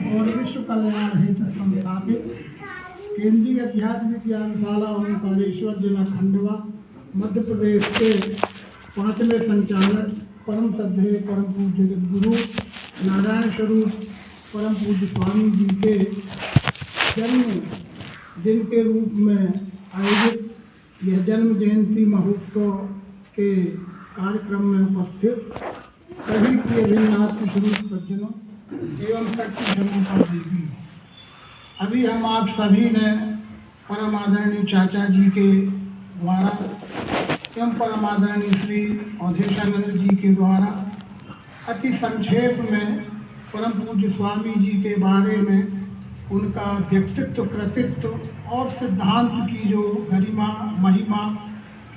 और विश्व कल्याण हेतु संस्थापित केंद्रीय अध्यात्म ज्ञानशाला ओंकारेश्वर जिला खंडवा मध्य प्रदेश के 5वें संचालक परम श्रद्धेय परम पूज्य जगद्गुरु नारायण स्वरूप परम पूज्य स्वामी जी के जन्म दिन के रूप में आयोजित यह जन्म जयंती महोत्सव के कार्यक्रम में उपस्थित सभी प्रिय भिन्नात्म स्वरूप सज्जनों एवं शक्ति धर्मों देवी, अभी हम आप सभी ने परम आदरणीय चाचा जी के द्वारा एवं परम आदरणीय श्री अवधेशानंद जी के द्वारा अति संक्षेप में परम पूज्य स्वामी जी के बारे में उनका व्यक्तित्व, कृतित्व और सिद्धांत की जो गरिमा, महिमा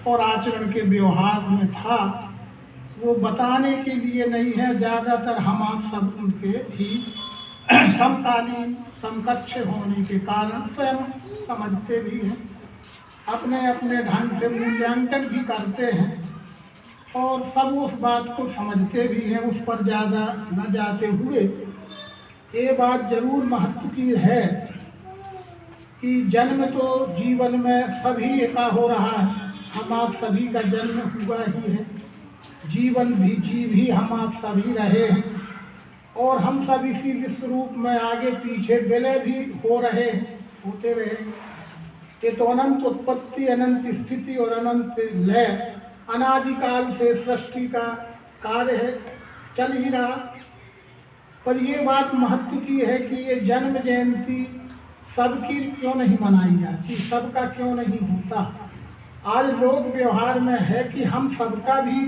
और आचरण के व्यवहार में था, वो बताने के लिए नहीं है। ज़्यादातर हम आप सब उनके ही समकालीन, समकक्ष होने के कारण स्वयं समझते भी हैं, अपने अपने ढंग से मूल्यांकन भी करते हैं और सब उस बात को समझते भी हैं। उस पर ज़्यादा न जाते हुए ये बात जरूर महत्व की है कि जन्म तो जीवन में सभी का हो रहा है, हम आप सभी का जन्म हुआ ही है, जीवन भी जीव ही हम आप सभी रहे हैं और हम सब इसी विश्व रूप में आगे पीछे विलय भी हो रहे हैं, होते रहे। ये तो अनंत उत्पत्ति, अनंत स्थिति और अनंत लय, अनादिकाल से सृष्टि का कार्य है, चल ही रहा। पर ये बात महत्व की है कि ये जन्म जयंती सबकी क्यों नहीं मनाई जाती, सबका क्यों नहीं होता। आज लोक व्यवहार में है कि हम सबका भी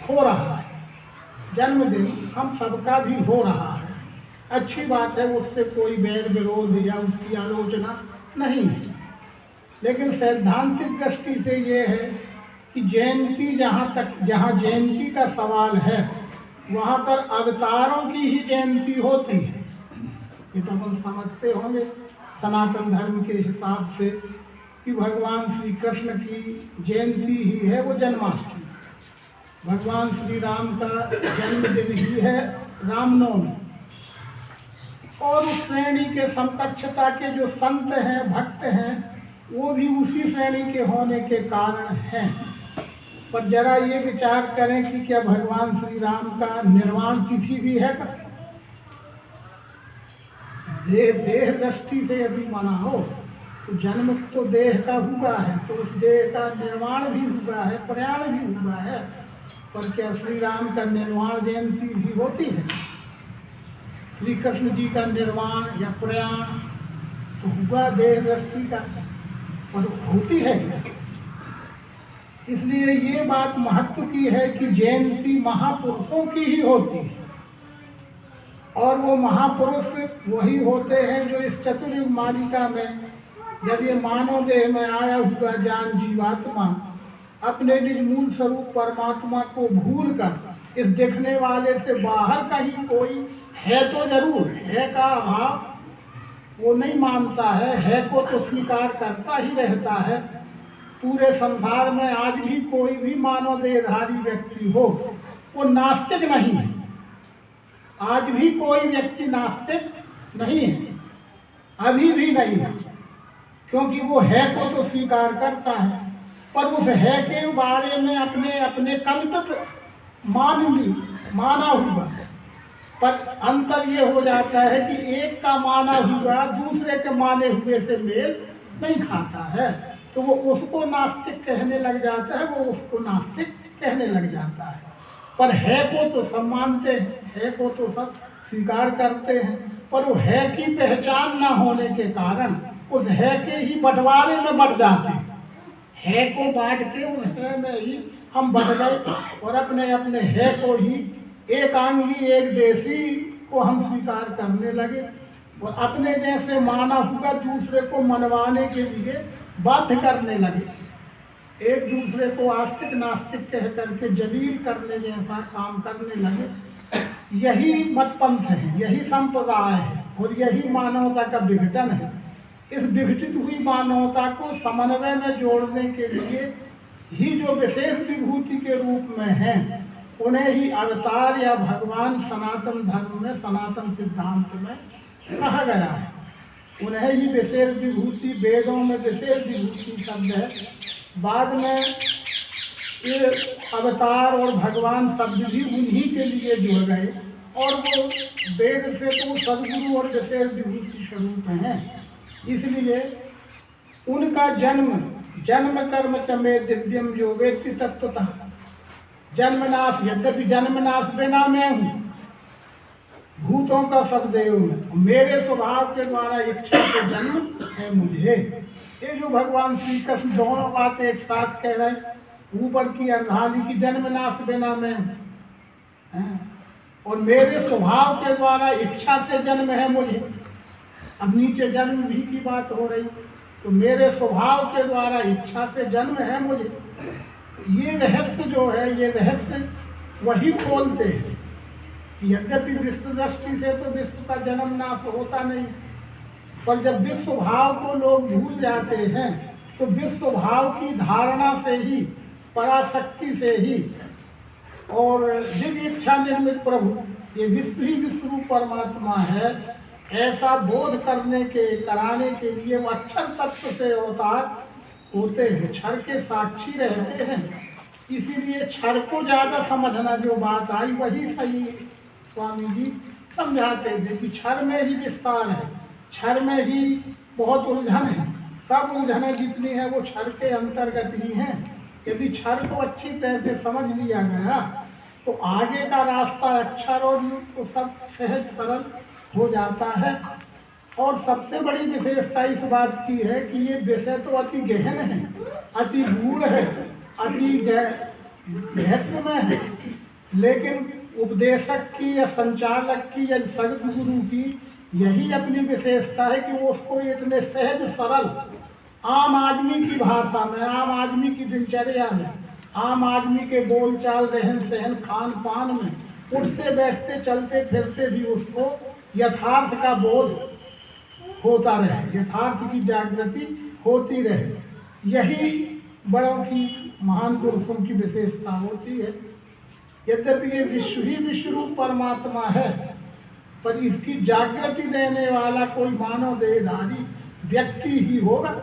हो रहा है, जन्मदिन हम सबका भी हो रहा है, अच्छी बात है, उससे कोई बैर विरोध या उसकी आलोचना नहीं है। लेकिन सैद्धांतिक दृष्टि से ये है कि जयंती जहाँ जयंती का सवाल है वहाँ पर अवतारों की ही जयंती होती है। ये तो हम समझते होंगे सनातन धर्म के हिसाब से कि भगवान श्री कृष्ण की जयंती ही है वो जन्माष्टमी, भगवान श्री राम का जन्मदिन ही है रामनवमी। और उस श्रेणी के समकक्षता के जो संत हैं, भक्त हैं, वो भी उसी श्रेणी के होने के कारण हैं। पर जरा ये विचार करें कि क्या भगवान श्री राम का निर्वाण तिथि भी है क्या? देह दृष्टि से यदि माना हो तो जन्म तो देह का हुआ है, तो उस देह का निर्माण भी हुआ है, प्रयाण भी हुआ है। पर क्या श्री राम का निर्वाण जयंती भी होती है? श्री कृष्ण जी का निर्वाण या प्रयाण तो हुआ देह दृष्टि का, पर होती है क्या? इसलिए ये बात महत्व की है कि जयंती महापुरुषों की ही होती है और वो महापुरुष वही होते हैं जो इस चतुर्युग मालिका में जब ये मानव देह में आया हुआ जान जीवात्मा अपने निज मूल स्वरूप परमात्मा को भूल कर इस दिखने वाले से बाहर कहीं कोई है तो जरूर है का अभाव वो नहीं मानता है को तो स्वीकार करता ही रहता है। पूरे संसार में आज भी कोई भी मानव देहधारी व्यक्ति हो वो नास्तिक नहीं है, आज भी कोई व्यक्ति नास्तिक नहीं है, अभी भी नहीं है, क्योंकि वो है को तो स्वीकार करता है पर उस है के बारे में अपने अपने कल्पित माना हुआ। पर अंतर ये हो जाता है कि एक का माना हुआ दूसरे के माने हुए से मेल नहीं खाता है, तो वो उसको नास्तिक कहने लग जाता है, वो उसको नास्तिक कहने लग जाता है। पर है को तो सब मानते हैं, है को तो सब स्वीकार करते हैं, पर वो है की पहचान ना होने के कारण उस है के ही बंटवारे में बढ़ जाते हैं। है को बांट के उस है में ही हम बढ़ गए और अपने अपने है को ही एकांगी एक देशी को हम स्वीकार करने लगे और अपने जैसे माना हुआ दूसरे को मनवाने के लिए बाध्य करने लगे, एक दूसरे को आस्तिक नास्तिक कह करके जलील करने जैसा काम करने लगे। यही मतपंथ है, यही संप्रदाय है और यही मानवता का विघटन है। इस विघटित हुई मानवता को समन्वय में जोड़ने के लिए ही जो विशेष विभूति के रूप में हैं उन्हें ही अवतार या भगवान सनातन धर्म में, सनातन सिद्धांत में कहा समझा गया है, उन्हें ही विशेष विभूति, वेदों में विशेष विभूति शब्द है। बाद में ये अवतार और भगवान शब्द भी उन्हीं के लिए जुड़ गए, और वो वेद से तो वो सदगुरु और विशेष विभूति स्वरूप हैं। इसलिए उनका जन्म कर्म च मे दिव्यम जो व्यक्ति तत्वतः जन्मनाश, यद्यपि जन्मनाश बिना मैं हूँ, भूतों का सब देव में, मेरे स्वभाव के द्वारा इच्छा से जन्म है मुझे। ये जो भगवान श्री कृष्ण दोनों बातें एक साथ कह रहे, ऊपर की अर्धांगी की जन्मनाश बिना मैं हूँ, और मेरे स्वभाव के द्वारा इच्छा से जन्म है मुझे। अब नीचे जन्म भी की बात हो रही, तो मेरे स्वभाव के द्वारा इच्छा से जन्म है मुझे। ये रहस्य जो है, ये रहस्य वही खोलते हैं। यद्यपि विश्व दृष्टि से तो विश्व का जन्म नाश होता नहीं, पर जब विश्व भाव को लोग भूल जाते हैं तो विश्व भाव की धारणा से ही, पराशक्ति से ही और दिव्य इच्छा निर्मित प्रभु, ये विश्व ही विश्व रूप परमात्मा है, ऐसा बोध करने के कराने के लिए वो अक्षर तत्व से अवतार होते हैं, क्षर के साक्षी रहते हैं। इसीलिए क्षर को ज़्यादा समझना, जो बात आई वही सही स्वामी जी समझाते थे कि क्षर में ही विस्तार है, क्षर में ही बहुत उलझन है, सब उलझनें जितनी हैं वो क्षर के अंतर्गत ही हैं। यदि क्षर को अच्छी तरह से समझ लिया गया तो आगे का रास्ता अक्षर और युग तो सब सहज सरल हो जाता है। और सबसे बड़ी विशेषता इस बात की है कि ये विषय तो अति गहन है, अति गूढ़ है, अति रहस्यमय है, लेकिन उपदेशक की या संचालक की या सद्गुरु की यही अपनी विशेषता है कि वो उसको इतने सहज सरल, आम आदमी की भाषा में, आम आदमी की दिनचर्या में, आम आदमी के बोलचाल, रहन सहन, खान पान में, उठते बैठते चलते फिरते भी उसको यथार्थ का बोध होता रहे, यथार्थ की जागृति होती रहे। यही बड़ों की, महान पुरुषों की विशेषता होती है। यद्यपि ये विश्व ही विश्वरूप परमात्मा है, पर इसकी जागृति देने वाला कोई मानव देहधारी व्यक्ति ही होगा।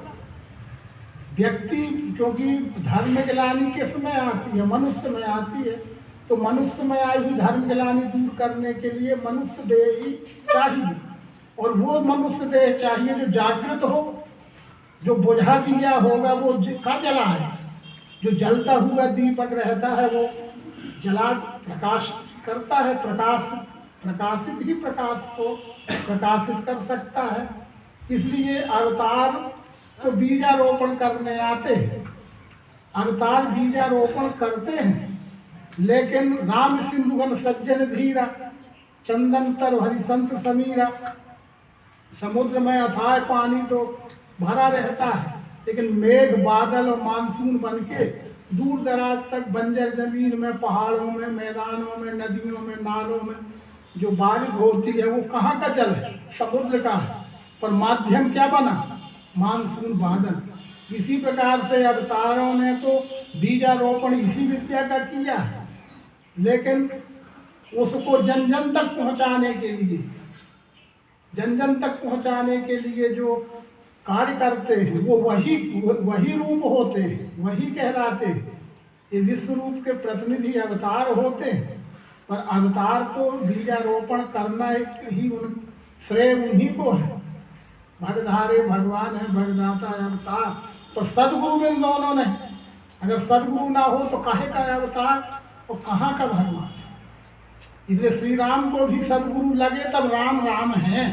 व्यक्ति, क्योंकि धर्म ग्लानि किस में आती है? मनुष्य में आती है। तो मनुष्य में आई हुई धर्म ग्लानि दूर करने के लिए मनुष्य देह ही चाहिए, और वो मनुष्य देह चाहिए जो जागृत हो, जो बुझा दिया होगा वो का जला है, जो जलता हुआ दीपक रहता है वो जला प्रकाश करता है, प्रकाशित ही प्रकाश को प्रकाशित कर सकता है। इसलिए अवतार तो बीजारोपण करने आते हैं, अवतार बीजारोपण करते हैं, लेकिन राम सिंधुगन सज्जन धीरा, चंदन तर हरिसंत समीरा, समुद्र में अथाह पानी तो भरा रहता है, लेकिन मेघ बादल और मानसून बनके दूर दराज तक बंजर जमीन में, पहाड़ों में, मैदानों में, नदियों में, नालों में जो बारिश होती है वो कहाँ का जल है? समुद्र का है, पर माध्यम क्या बना? मानसून, बादल। इसी प्रकार से अवतारों ने तो बीजारोपण इसी विद्या का किया है, लेकिन उसको जन जन तक पहुँचाने के लिए, जन जन तक पहुँचाने के लिए जो कार्य करते हैं वो वही रूप होते हैं, वही कहलाते हैं। ये विश्व रूप के प्रतिनिधि अवतार होते हैं, पर अवतार तो बीजारोपण करना ही श्रेय उन्हीं को है। भगधारे भगवान है, भगदाता अवतार, पर सदगुरु इन दोनों ने, अगर सदगुरु ना हो तो काहे का अवतार और कहाँ का भगवान? इसलिए श्री राम को भी सदगुरु लगे तब राम राम है,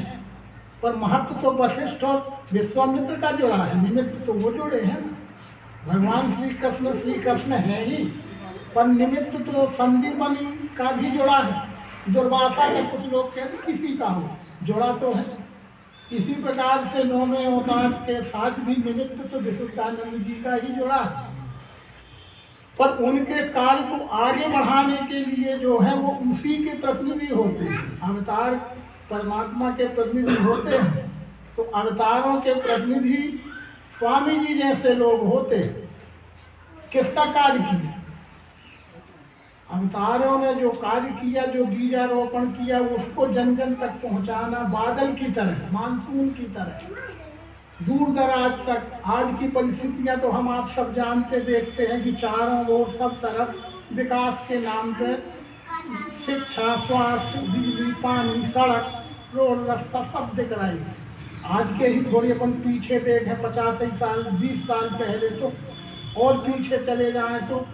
पर महत्व तो वशिष्ठ और विश्वामित्र का जुड़ा है, निमित्त तो वो जुड़े हैं ना। भगवान श्री कृष्ण है ही, पर निमित्त तो संदीपनी का भी जुड़ा है। दुर्वासा का कुछ लोग कहते किसी का हो, जुड़ा तो है। इसी प्रकार से नौवें अवतार के साथ भी निमित्त तो विशुद्धानंद जी का ही जुड़ा है, पर उनके कार्य को आगे बढ़ाने के लिए जो है वो उसी के प्रतिनिधि होते हैं। अवतार परमात्मा के प्रतिनिधि होते हैं, तो अवतारों के प्रतिनिधि स्वामी जी जैसे लोग होते हैं। किसका कार्य किया? अवतारों ने जो कार्य किया, जो बीजारोपण किया, उसको जन जन तक पहुंचाना, बादल की तरह, मानसून की तरह दूर दराज तक। आज की परिस्थितियां तो हम आप सब जानते देखते हैं कि चारों ओर सब तरफ विकास के नाम पे शिक्षा, स्वास्थ्य, बिजली, पानी, सड़क, रोड, रास्ता सब दिख रहा है। आज के ही थोड़ी अपन पीछे देखें 50 साल 20 साल पहले तो, और पीछे चले जाएं तो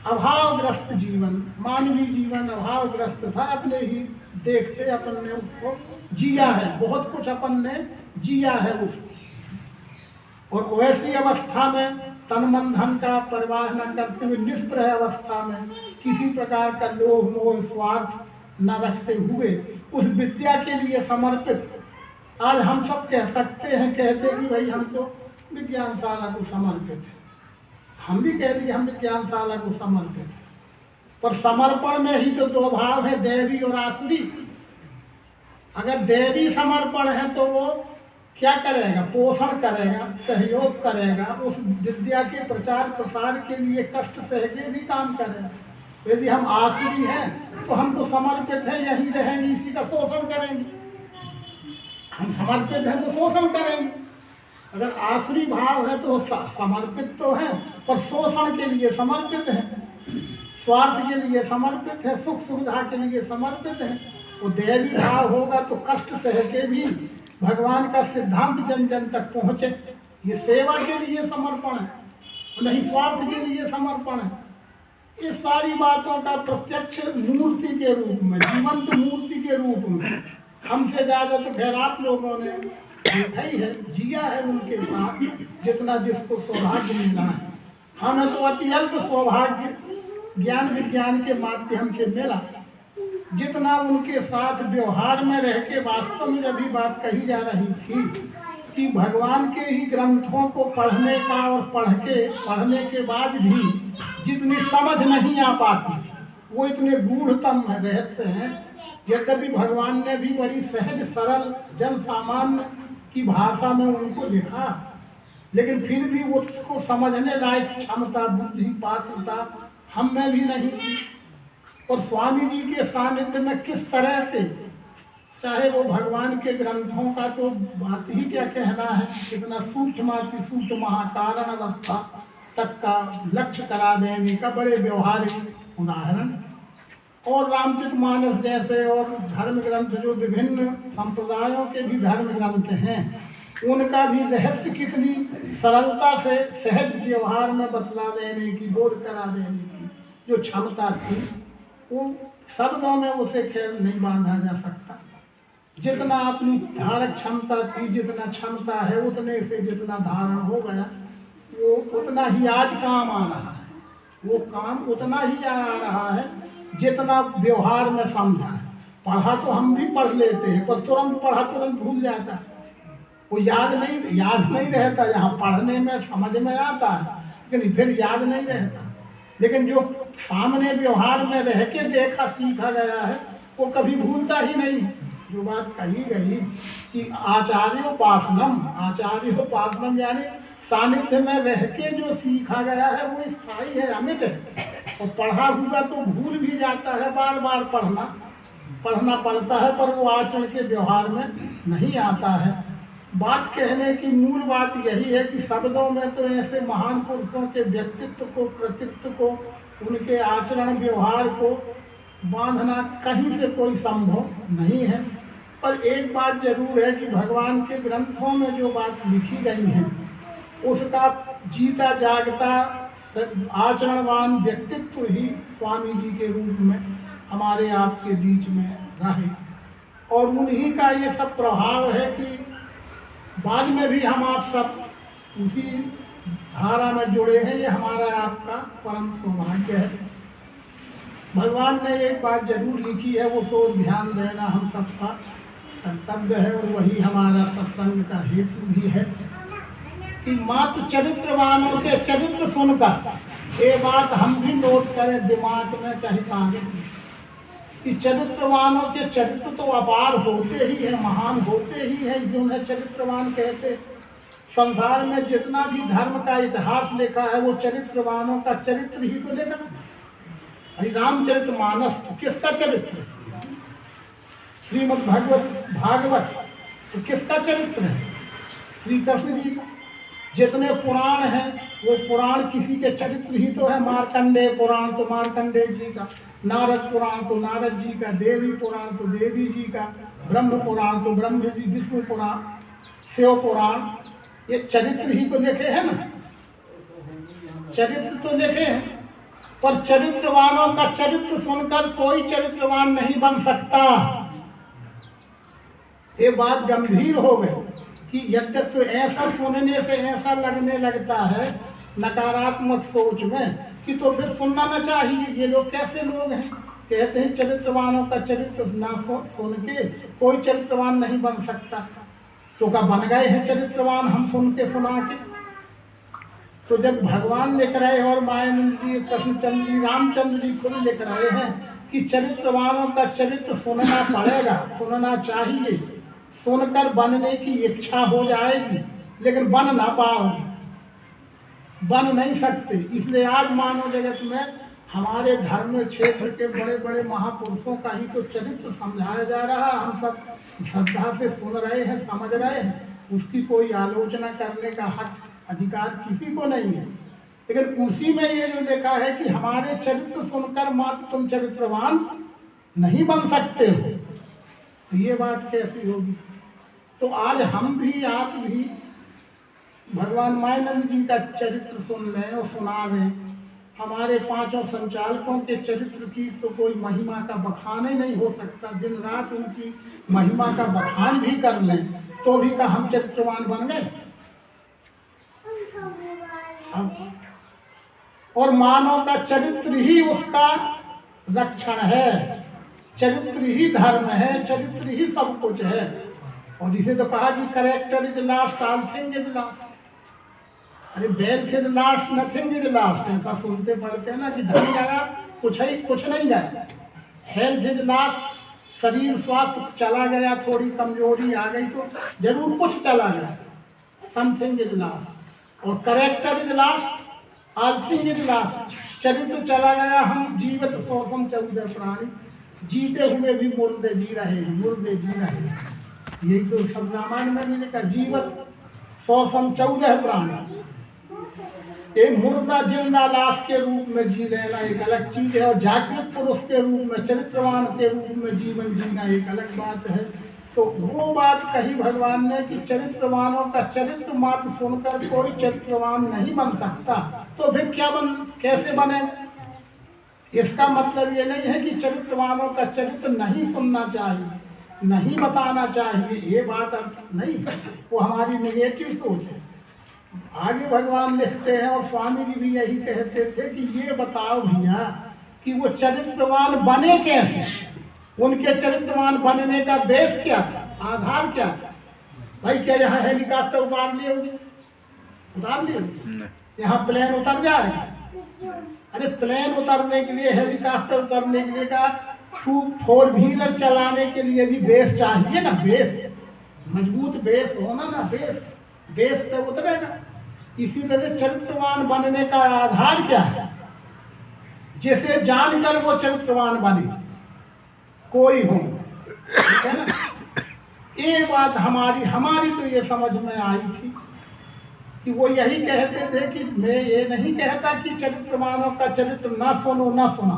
अभावग्रस्त जीवन, मानवीय जीवन अभावग्रस्त था। अपने ही देखते अपन ने उसको जिया है, बहुत कुछ अपन ने जिया है उसको। और वैसी अवस्था में तन मन धन का परवाह न करते हुए निष्प्रह अवस्था में किसी प्रकार का लोभ मोह स्वार्थ न रखते हुए उस विद्या के लिए समर्पित, आज हम सब कह सकते हैं, कहते कि भाई हम तो विज्ञानशाला को समर्पित हैं। हम भी कह दिए हम विज्ञानशाला को समर्पित हैं, पर समर्पण में ही तो दो भाव है, दैवी और आसुरी। अगर दैवी समर्पण है तो वो क्या करेगा? पोषण करेगा, सहयोग करेगा, उस विद्या के प्रचार प्रसार के लिए कष्ट सह के भी काम करेगा। यदि हम आसुरी हैं तो हम तो समर्पित हैं, यहीं रहेंगे, इसी का शोषण करेंगे। हम समर्पित हैं तो शोषण करेंगे। अगर आसुरी भाव है तो समर्पित तो हैं पर शोषण के लिए समर्पित हैं, स्वार्थ के लिए समर्पित है, सुख सुविधा के लिए समर्पित है। वो दैवी भाव होगा तो कष्ट सह के भी भगवान का सिद्धांत जन जन तक पहुंचे, ये सेवा के लिए समर्पण है, नहीं स्वार्थ के लिए समर्पण है। इस सारी बातों का प्रत्यक्ष मूर्ति के रूप में, जीवंत मूर्ति के रूप में हमसे ज्यादा तो खैर आप लोगों ने देखा ही है, जिया है उनके साथ, जितना जिसको सौभाग्य मिला है। हमें तो अति अल्प सौभाग्य ज्ञान विज्ञान के माध्यम से मिला। जितना उनके साथ व्यवहार में रह के वास्तव में अभी बात कही जा रही थी कि भगवान के ही ग्रंथों को पढ़ने का और पढ़ने के बाद भी जितनी समझ नहीं आ पाती, वो इतने गूढ़तम रहस्य हैं। यद्यपि भगवान ने भी बड़ी सहज सरल जन सामान्य की भाषा में उनको लिखा, लेकिन फिर भी उसको समझने लायक क्षमता, बुद्धि, पात्रता हम में भी नहीं थी। और स्वामी जी के सानिध्य में किस तरह से, चाहे वो भगवान के ग्रंथों का तो बात ही क्या कहना है, कितना सूक्ष्माति सूक्ष्म महाकारण अवस्था तक का लक्ष्य करा देने का बड़े व्यवहारिक उदाहरण। और रामचरितमानस जैसे और धर्म ग्रंथ जो विभिन्न संप्रदायों के भी धर्म ग्रंथ हैं, उनका भी रहस्य कितनी सरलता से सहज व्यवहार में बतला देने की, बोध करा देने की जो क्षमता थी, वो शब्दों में उसे खेल नहीं बांधा जा सकता। जितना अपनी धारक क्षमता थी, जितना क्षमता है, उतने से जितना धारण हो गया, वो उतना ही आज काम आ रहा है। वो काम उतना ही आ रहा है जितना व्यवहार में समझा है। पढ़ा तो हम भी पढ़ लेते हैं, पर तुरंत पढ़ा तुरंत भूल जाता है, वो याद नहीं रहता। यहाँ पढ़ने में समझ में आता है लेकिन फिर याद नहीं रहता। लेकिन जो सामने व्यवहार में रह के देखा सीखा गया है, वो कभी भूलता ही नहीं। जो बात कही गई कि आचार्योपासनम यानी सानिध्य में रह के जो सीखा गया है वो स्थायी है, अमिट है। और पढ़ा हुआ तो भूल भी जाता है, बार बार पढ़ना पड़ता है, पर वो आचरण के व्यवहार में नहीं आता है। बात कहने की मूल बात यही है कि शब्दों में तो ऐसे महान पुरुषों के व्यक्तित्व को, कृतित्व को, उनके आचरण व्यवहार को बांधना कहीं से कोई संभव नहीं है। पर एक बात जरूर है कि भगवान के ग्रंथों में जो बात लिखी गई है, उसका जीता जागता आचरणवान व्यक्तित्व ही स्वामी जी के रूप में हमारे आपके बीच में रहे। और उन्हीं का ये सब प्रभाव है कि बाद में भी हम आप सब उसी धारा में जुड़े हैं। ये हमारा आपका परम सौभाग्य है। भगवान ने एक बात जरूर लिखी है, वो सो ध्यान देना हम सबका कर्तव्य है, और वही हमारा सत्संग का हेतु भी है कि मात्र चरित्रवानों के चरित्र सुनकर ये बात हम भी नोट करें दिमाग में, चाहे कागज में, कि चरित्रवानों के चरित्र तो अपार होते ही है, महान होते ही है, जिन्हें चरित्रवान कहते। संसार में जितना भी धर्म का इतिहास लिखा है वो चरित्रवानों का चरित्र ही तो लिखा। भाई रामचरितमानस किसका चरित्र है? श्रीमद् भागवत तो किसका चरित्र है? श्री कृष्ण जी का। जितने पुराण हैं वो पुराण किसी के चरित्र ही तो है। मार्कंडेय पुराण तो मार्कंडेय जी का, नारद पुराण तो नारद जी का, देवी पुराण तो देवी जी का, ब्रह्म पुराण तो ब्रह्म जी, विष्णु पुराण, शिव पुराण, ये चरित्र ही तो लिखे हैं ना। चरित्र तो लिखे हैं, पर चरित्रवानों का चरित्र सुनकर कोई चरित्रवान नहीं बन सकता। ये बात गंभीर हो गई कि यद्यपि ऐसा सुनने से ऐसा लगने लगता है नकारात्मक सोच में कि तो फिर सुनना न चाहिए। ये लोग कैसे लोग हैं? कहते हैं चरित्रवानों का चरित्र ना सुन के कोई चरित्रवान नहीं बन सकता। तो क्या बन गए हैं चरित्रवान हम सुन के सुना के? तो जब भगवान लिख रहे हैं और मायानंद जी, कृष्णचंद्र जी, रामचंद्र जी खुद लिख रहे हैं कि चरित्रवानों का चरित्र सुनना पड़ेगा, सुनना चाहिए, सुनकर बनने की इच्छा हो जाएगी, लेकिन बन ना पाओगे, बन नहीं सकते। इसलिए आज मानव जगत में हमारे धर्म क्षेत्र के बड़े बड़े महापुरुषों का ही तो चरित्र समझाया जा रहा है। हम सब श्रद्धा से सुन रहे हैं, समझ रहे हैं, उसकी कोई आलोचना करने का हक अधिकार किसी को नहीं है। लेकिन उसी में ये जो देखा है कि हमारे चरित्र सुनकर मात्र तुम चरित्रवान नहीं बन सकते हो, तो ये बात कैसी होगी? तो आज हम भी, आप भी भगवान मायानंद जी का चरित्र सुन लें और सुना दें। हमारे पांचों संचालकों के चरित्र की तो कोई महिमा का बखान ही नहीं हो सकता। दिन रात उनकी महिमा का बखान भी कर लें तो भी का हम चरित्रवान बन गए। और मानव का चरित्र ही उसका रक्षण है, चरित्र ही धर्म है, चरित्र ही सब कुछ है। और इसे तो कहा कि character is lost, all thing is lost. अरे wealth is lost, nothing is lost. ऐसा सुनते पढ़ते हैं ना कि धन जाएगा कुछ नहीं जाएगा। हेल्थ इज लास्ट, शरीर स्वास्थ्य चला गया, थोड़ी कमजोरी आ गई तो जरूर कुछ चला गया, समथिंग इज लास्ट। और character is lost, all thing is last. चरित्र चला गया, हम जीवित शोषम 14 प्राणी, जीते हुए भी मुर्दे जी रहे हैं, मुर्दे जी रहे हैं। यही तो सब रामायण में भी लिखा, जीवित शोषम 14 प्राणी। एक मुर्दा जिंदा लाश के रूप में जी लेना एक अलग चीज है, और जागृत पुरुष के रूप में, चरित्रवान के रूप में जीवन जीना एक अलग बात है। तो वो बात कही भगवान ने कि चरित्रवानों का चरित्र मात्र सुनकर कोई चरित्रवान नहीं बन सकता। तो फिर क्या कैसे बने? इसका मतलब ये नहीं है कि चरित्रवानों का चरित्र नहीं सुनना चाहिए, नहीं बताना चाहिए, ये बात अर्थ नहीं, वो हमारी नेगेटिव सोच है। आगे भगवान लिखते हैं और स्वामी जी भी यही कहते थे कि ये बताओ भैया कि वो चरित्रवान बने कैसे, उनके चरित्रवान बनने का बेस क्या था, आधार क्या था? भाई क्या यहाँ हेलीकॉप्टर उतार लिए होंगे? उतार लिए? यहाँ प्लेन उतर जाएगा? अरे प्लेन उतरने के लिए, हेलीकॉप्टर उतरने के लिए का 4 व्हीलर चलाने के लिए भी बेस चाहिए ना, बेस, मजबूत बेस होना ना, बेस पे उतरेगा। इसी तरह चरित्रवान बनने का आधार क्या है? जिसे जानकर वो चरित्रवान बने, कोई हो, ठीक है ना? ये बात हमारी तो ये समझ में आई थी कि वो यही कहते थे कि मैं ये नहीं कहता कि चरित्रवानों का चरित्र ना सुना,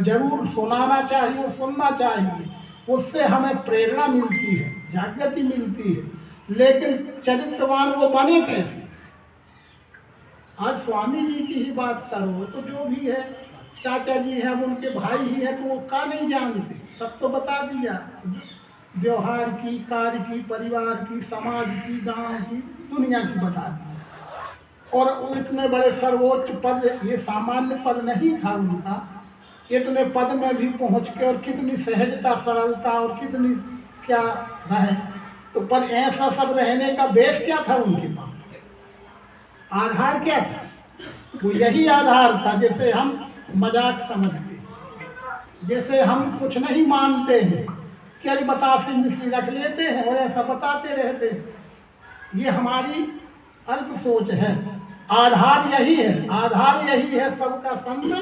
जरूर सुनाना चाहिए, सुनना चाहिए, उससे हमें प्रेरणा मिलती है, जागृति मिलती है। लेकिन चरित्रवान वो बने कैसे? आज स्वामी जी की ही बात करो तो जो भी है, चाचा जी हैं, उनके भाई ही है, तो वो का नहीं जानते, सब तो बता दिया, व्यवहार की, कार्य की, परिवार की, समाज की, गांव की, दुनिया की बता दी। और वो इतने बड़े सर्वोच्च पद, ये सामान्य पद नहीं था उनका, इतने पद में भी पहुंच के और कितनी सहजता, सरलता और कितनी क्या रहे, तो पर ऐसा सब रहने का बेस क्या था उनके पास, आधार क्या था? वो यही आधार था जैसे हम मजाक समझते, जैसे हम कुछ नहीं मानते हैं, क्या बतासे मिश्री रख लेते हैं और ऐसा बताते रहते हैं। ये हमारी अल्प सोच है। आधार यही है, आधार यही है सबका संग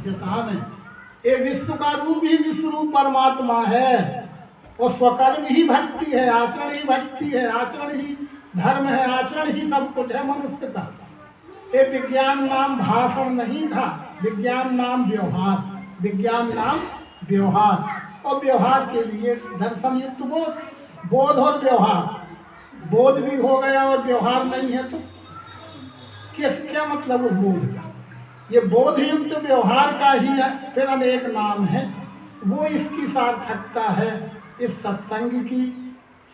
जता में। ये विश्व का रूप ही विश्व रूप परमात्मा है और स्वकर्म ही भक्ति है, आचरण ही भक्ति है, आचरण ही धर्म है, आचरण ही सब कुछ है मनुष्य का। ये विज्ञान नाम भाषण नहीं था, विज्ञान नाम व्यवहार, विज्ञान नाम व्यवहार। और व्यवहार के लिए दर्शन युक्त बोध, बोध और व्यवहार, बोध भी हो गया और व्यवहार नहीं है तो क्या मतलब उस बोध का? ये बोध युक्त व्यवहार का ही फिर अनेक नाम है, वो इसकी सार्थकता है। इस सत्संग की,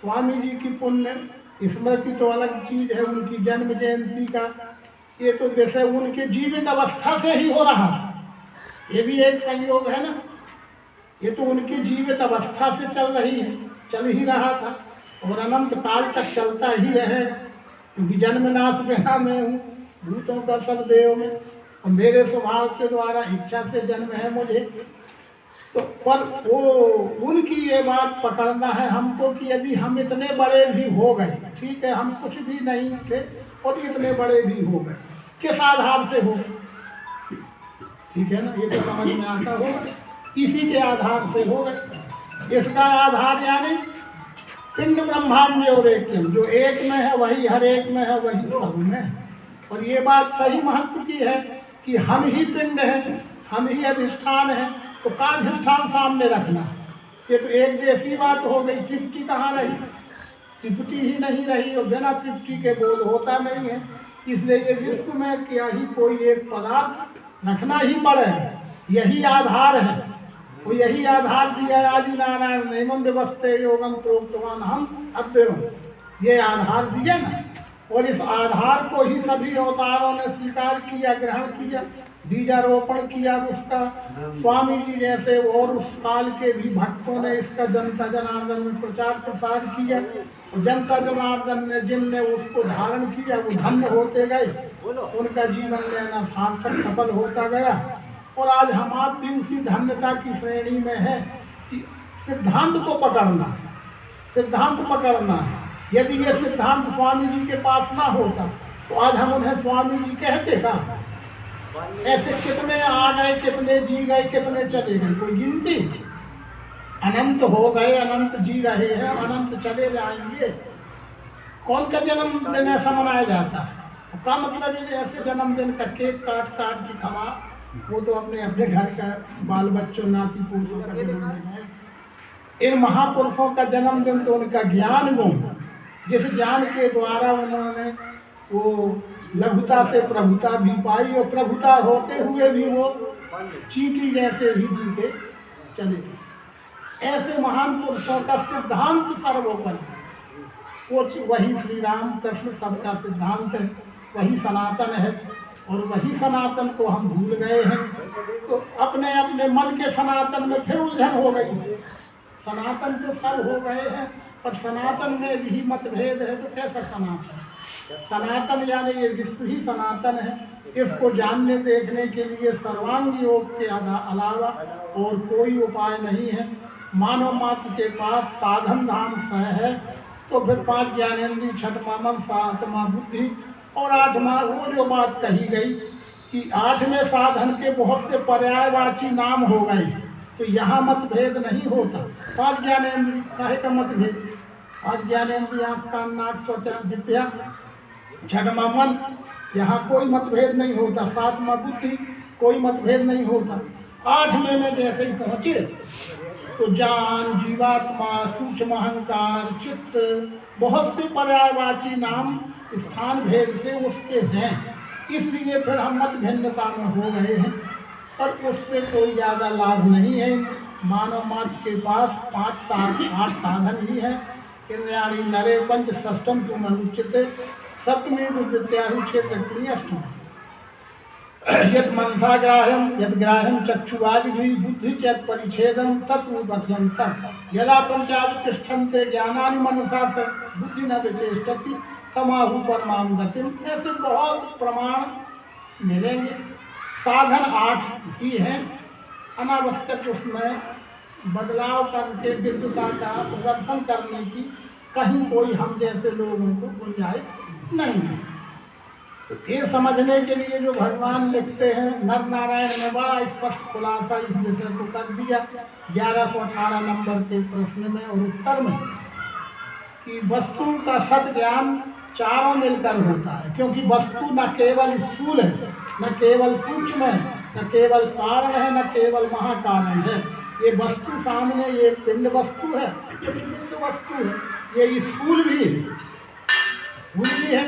स्वामी जी की पुण्य स्मृति तो अलग चीज है, उनकी जन्म जयंती का ये तो जैसे उनके जीवित अवस्था से ही हो रहा, ये भी एक संयोग है ना। ये तो उनकी जीवित अवस्था से चल रही है, चल ही रहा था और अनंत काल तक चलता ही रहेगा, क्योंकि जन्म नाश बिना मैं हूँ, भूतों का सब देव में, और मेरे स्वभाव के द्वारा इच्छा से जन्म है मुझे। तो पर वो उनकी ये बात पकड़ना है हमको कि यदि हम इतने बड़े भी हो गए, ठीक है हम कुछ भी नहीं थे और इतने बड़े भी हो गए, किस आधार से हो, ठीक है ना, ये तो समझ में आता हो, इसी के आधार से हो गए। इसका आधार यानी पिंड ब्रह्मांड और एकम, जो एक में है वही हर एक में है, वही सब में है। और ये बात सही महत्व की है कि हम ही पिंड हैं, हम ही अधिष्ठान हैं, तो का अधिष्ठान सामने रखना। ये तो एक जैसी बात हो गई, त्रिपुटी कहाँ रही, त्रिपुटी ही नहीं रही और बिना त्रिपुटी के बोध होता नहीं है। इसलिए ये विश्व में क्या ही कोई एक पदार्थ रखना ही पड़ेगा, यही आधार है। वो यही आधार दिया आदि नारायण नैमं व्यवस्थे योगम प्रोक्तवान हम अव्ययम, ये आधार दिया ना, और इस आधार को ही सभी अवतारों ने स्वीकार किया, ग्रहण किया, बीजारोपण किया उसका। स्वामी जी जैसे और उस काल के भी भक्तों ने इसका जनता जनार्दन में प्रचार प्रसार किया, और जनता जनार्दन ने जिनने उसको धारण किया वो धन्य होते गए, उनका जीवन लेना सार्थक सफल होता गया। और आज हम आप भी उसी धन्यता की श्रेणी में है कि सिद्धांत को पकड़ना है, सिद्धांत पकड़ना है। यदि ये सिद्धांत स्वामी जी के पास ना होता तो आज हम उन्हें स्वामी जी कहते का? ऐसे कितने आ गए, कितने जी गए, कितने चले गए, कोई गिनती? अनंत हो गए, अनंत जी रहे हैं, अनंत चले जाएंगे। कौन का जन्मदिन ऐसा मनाया जाता है? का मतलब ये ऐसे जन्मदिन का केक काट काट के खवा, वो तो अपने अपने घर का बाल बच्चों नाती पोतों का जन्मदिन है। इन महापुरुषों का जन्मदिन तो उनका ज्ञान गुण, जिस ज्ञान के द्वारा उन्होंने वो लघुता से प्रभुता भी पाई, और प्रभुता होते हुए भी वो चींटी जैसे ही जी के चले गए। ऐसे महान पुरुषों का सिद्धांत सर्वोपरि, वो वही श्री राम कृष्ण सबका सिद्धांत है, वही सनातन है। और वही सनातन को हम भूल गए हैं, तो अपने अपने मन के सनातन में फिर उलझन हो गई है। सनातन तो सब हो गए हैं, पर सनातन में भी मतभेद है, तो कैसा सनातन? सनातन यानी ये विश्व ही सनातन है। इसको जानने देखने के लिए सर्वांग योग के अलावा और कोई उपाय नहीं है। मानव मात्र के पास साधन धाम सह है, तो फिर 5 ज्ञानेंद्रिय, 6वां मन, 7वां बुद्धि और 8वां वो जो बात कही गई कि 8वें साधन के बहुत से पर्यायवाची नाम हो गए, तो यहाँ मतभेद नहीं होता। 5 ज्ञानेंद्रिय काहे का मतभेद? 5 ज्ञानेंद्रिय आँख, कान, नाक, त्वचा, जिह्वा, 6वां मन, यहाँ कोई मतभेद नहीं होता। 7वां बुद्धि, कोई मतभेद नहीं होता। 8वें में जैसे ही पहुँचे तो जान, जीवात्मा, सूक्ष्म अहंकार, चित्त, बहुत से पर्यायवाची नाम स्थान भेद से उसके हैं। इसलिए फिर हम मत भिन्नता में हो गए हैं, पर उससे कोई ज़्यादा लाभ नहीं है। मानव मात्र के पास 8 साधन ही है। इंद्रियाणि नरे पंच षष्ठम तुम अनुचित सप्तमी विद्याहु क्षेत्र अष्टम यत मनसा ग्राह्यम यद ग्राह्यम चक्षुवादि भी बुद्धि चेत परिच्छेदम तत्वबध्यम तक यदा पंचावतिष्ठन्ते ज्ञानानि मनसा से बुद्धि न विचेष्टति तमाहु परमाम गतिम। ऐसे बहुत प्रमाण मिलेंगे। साधन 8 ही है, अनावश्यक उसमें बदलाव करके विद्वता का प्रदर्शन करने की कहीं कोई हम जैसे लोगों को गुंजाइश नहीं है। ये समझने के लिए जो भगवान लिखते हैं, नर नारायण ने बड़ा स्पष्ट खुलासा इस विषय को कर दिया 1118 नंबर के प्रश्न में और उत्तर में कि वस्तु का सत ज्ञान चारों मिलकर होता है, क्योंकि वस्तु न केवल स्थूल है, न केवल सूक्ष्म है, न केवल कारण है, न केवल महाकारण है। ये वस्तु सामने ये पिंड वस्तु है, ये विश्व वस्तु है, ये स्थूल भी है,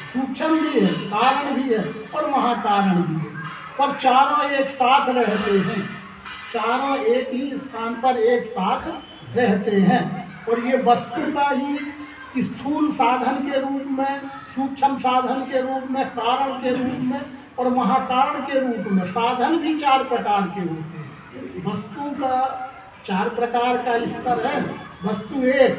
सूक्ष्म भी है, कारण भी है और महाकारण भी है। पर चारों एक साथ रहते हैं, चारों एक ही स्थान पर एक साथ रहते हैं। और ये वस्तु का ही स्थूल साधन के रूप में, सूक्ष्म साधन के रूप में, कारण के रूप में और महाकारण के रूप में साधन भी 4 प्रकार के होते हैं। वस्तु का 4 प्रकार का स्तर है। वस्तु एक,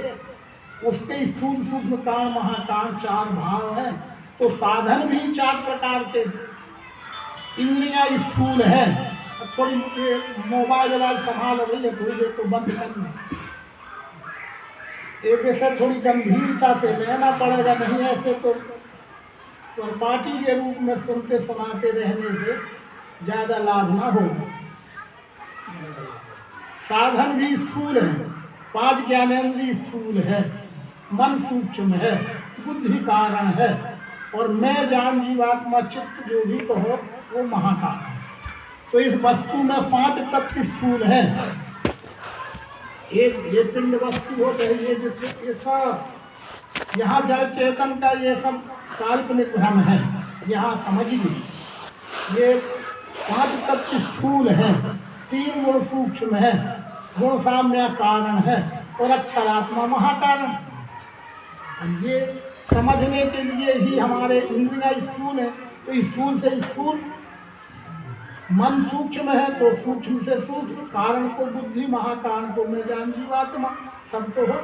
उसके स्थूल सूक्ष्म कारण महाकारण 4 भाव है। तो साधन भी 4 प्रकार के। इंद्रियां स्थूल है। थोड़ी मोबाइल संभाल रही है, थोड़ी देर को बंद करना। एक ऐसे थोड़ी गंभीरता से लेना पड़ेगा, नहीं ऐसे तो पार्टी के रूप में सुनते सुनाते रहने से ज़्यादा लाभ ना होगा। साधन भी स्थूल है, 5 ज्ञानेंद्रिय स्थूल है, मन सूक्ष्म है, बुद्धि कारण है और मैं जान जीवात्मा चित्त जो भी कहो वो महाकारण है। तो इस वस्तु में 5 तत्व स्थूल है। ये पिंड वस्तु हो गई, ये सब यहाँ जड़ चेतन का ये सब काल्पनिक भ्रम है, यहाँ समझिए। ये 5 तत्व स्थूल है, 3 गुण सूक्ष्म है, गुण साम्य कारण है और अक्षरात्मा महाकारण। ये समझने के लिए ही हमारे इंद्रियां स्थूल है, तो स्थूल से स्थूल, मन सूक्ष्म है तो सूक्ष्म से सूक्ष्म, कारण को बुद्धि, महाकारण को मैं जान जीवात्मा, सब तो हो।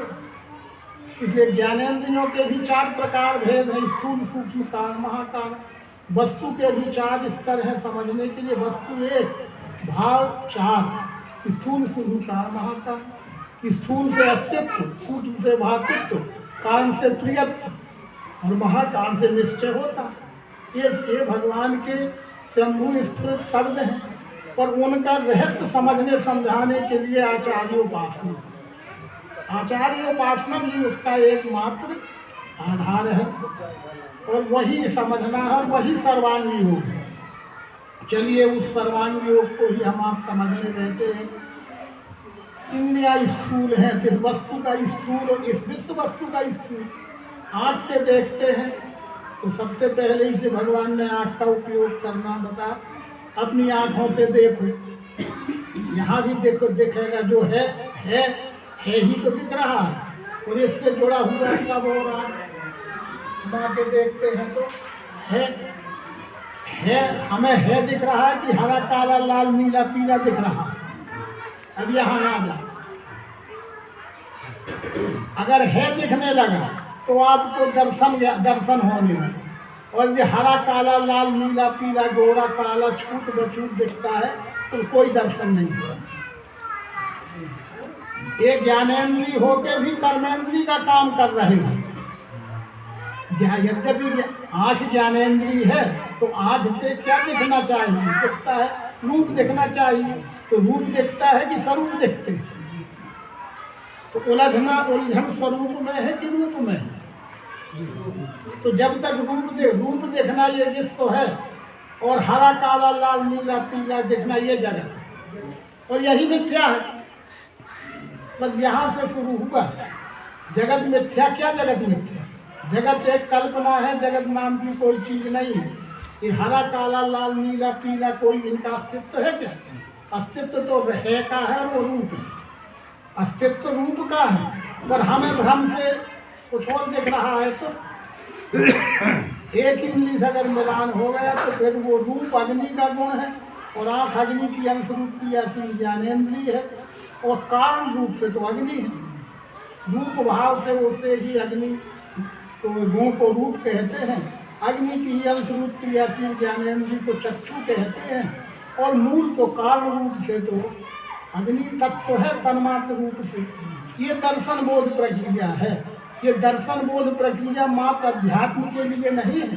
इसलिए ज्ञानेंद्रियों के भी 4 प्रकार भेद हैं, स्थूल सूक्ष्म कारण महाकारण। वस्तु के भी 4 स्तर हैं समझने के लिए। वस्तु एक, भाव 4, स्थूल सूक्ष्म कारण महाकारण। स्थूल से अस्तित्व, सूक्ष्म से भातृत्व, कारण से प्रियत्व और महाकारण से निश्चय होता। ये भगवान के शंभु स्फुरित शब्द हैं, पर उनका रहस्य समझने समझाने के लिए आचार्योपासना भी उसका एकमात्र आधार है और वही समझना है और वही सर्वांग योग है। चलिए उस सर्वांग योग को ही हम आप समझने रहते हैं। इंद्रियां स्थूल है, इस वस्तु का स्थूल और इस विश्व वस्तु का स्थूल। आँख से देखते हैं तो सबसे पहले इसे भगवान ने आँख का उपयोग करना बता। अपनी आँखों से देखो, यहाँ भी देखो, दिखेगा जो है ही तो दिख रहा है और इससे जुड़ा हुआ सब हो रहा है। के देखते हैं तो है हमें है दिख रहा है कि हरा काला लाल नीला पीला दिख रहा है। अब यहाँ आ जा, अगर है दिखने लगा तो आपको दर्शन होने लगा। और ये हरा काला लाल नीला पीला गोरा काला छूट बछूट दिखता है तो कोई दर्शन नहीं हुआ। ये ज्ञानेंद्रिय होके भी कर्मेंद्रिय का काम कर रहे हैं। यद्यपि आँख ज्ञानेंद्रिय है तो आँख से क्या दिखना चाहिए? दिखता है रूप दिखना चाहिए। तो रूप दिखता है कि स्वरूप दिखते हैं? तो उलझन स्वरूप में है कि रूप में है? तो जब तक रूप देखना ये विश्व है और हरा काला लाल नीला पीला देखना ये जगत है और यही मिथ्या है। बस यहाँ से शुरू हुआ जगत मिथ्या। क्या जगत मिथ्या? जगत एक कल्पना है, जगत नाम की कोई चीज नहीं है। ये हरा काला लाल नीला पीला कोई इनका अस्तित्व है क्या? अस्तित्व तो है का है और वो रूप है। अस्तित्व रूप का है पर हमें भ्रम से कुछ और दिख रहा है। तो एक इंद्रिय से अगर मिलान हो गया तो फिर वो रूप अग्नि का गुण है और आँख अग्नि की अंश रूप की ऐसी ज्ञानेंद्रिय है और कारण रूप से तो अग्नि है। रूप भाव से उसे ही अग्नि तो गुण को रूप कहते हैं। अग्नि की अंश रूप की ऐसी ज्ञानेंद्रिय को चक्षु कहते हैं और मूल तो कारण रूप से तो अग्नि तत्व है तन्मात्र रूप से। ये दर्शन बोध प्रक्रिया है। ये दर्शन बोध प्रक्रिया मात्र अध्यात्म के लिए नहीं है,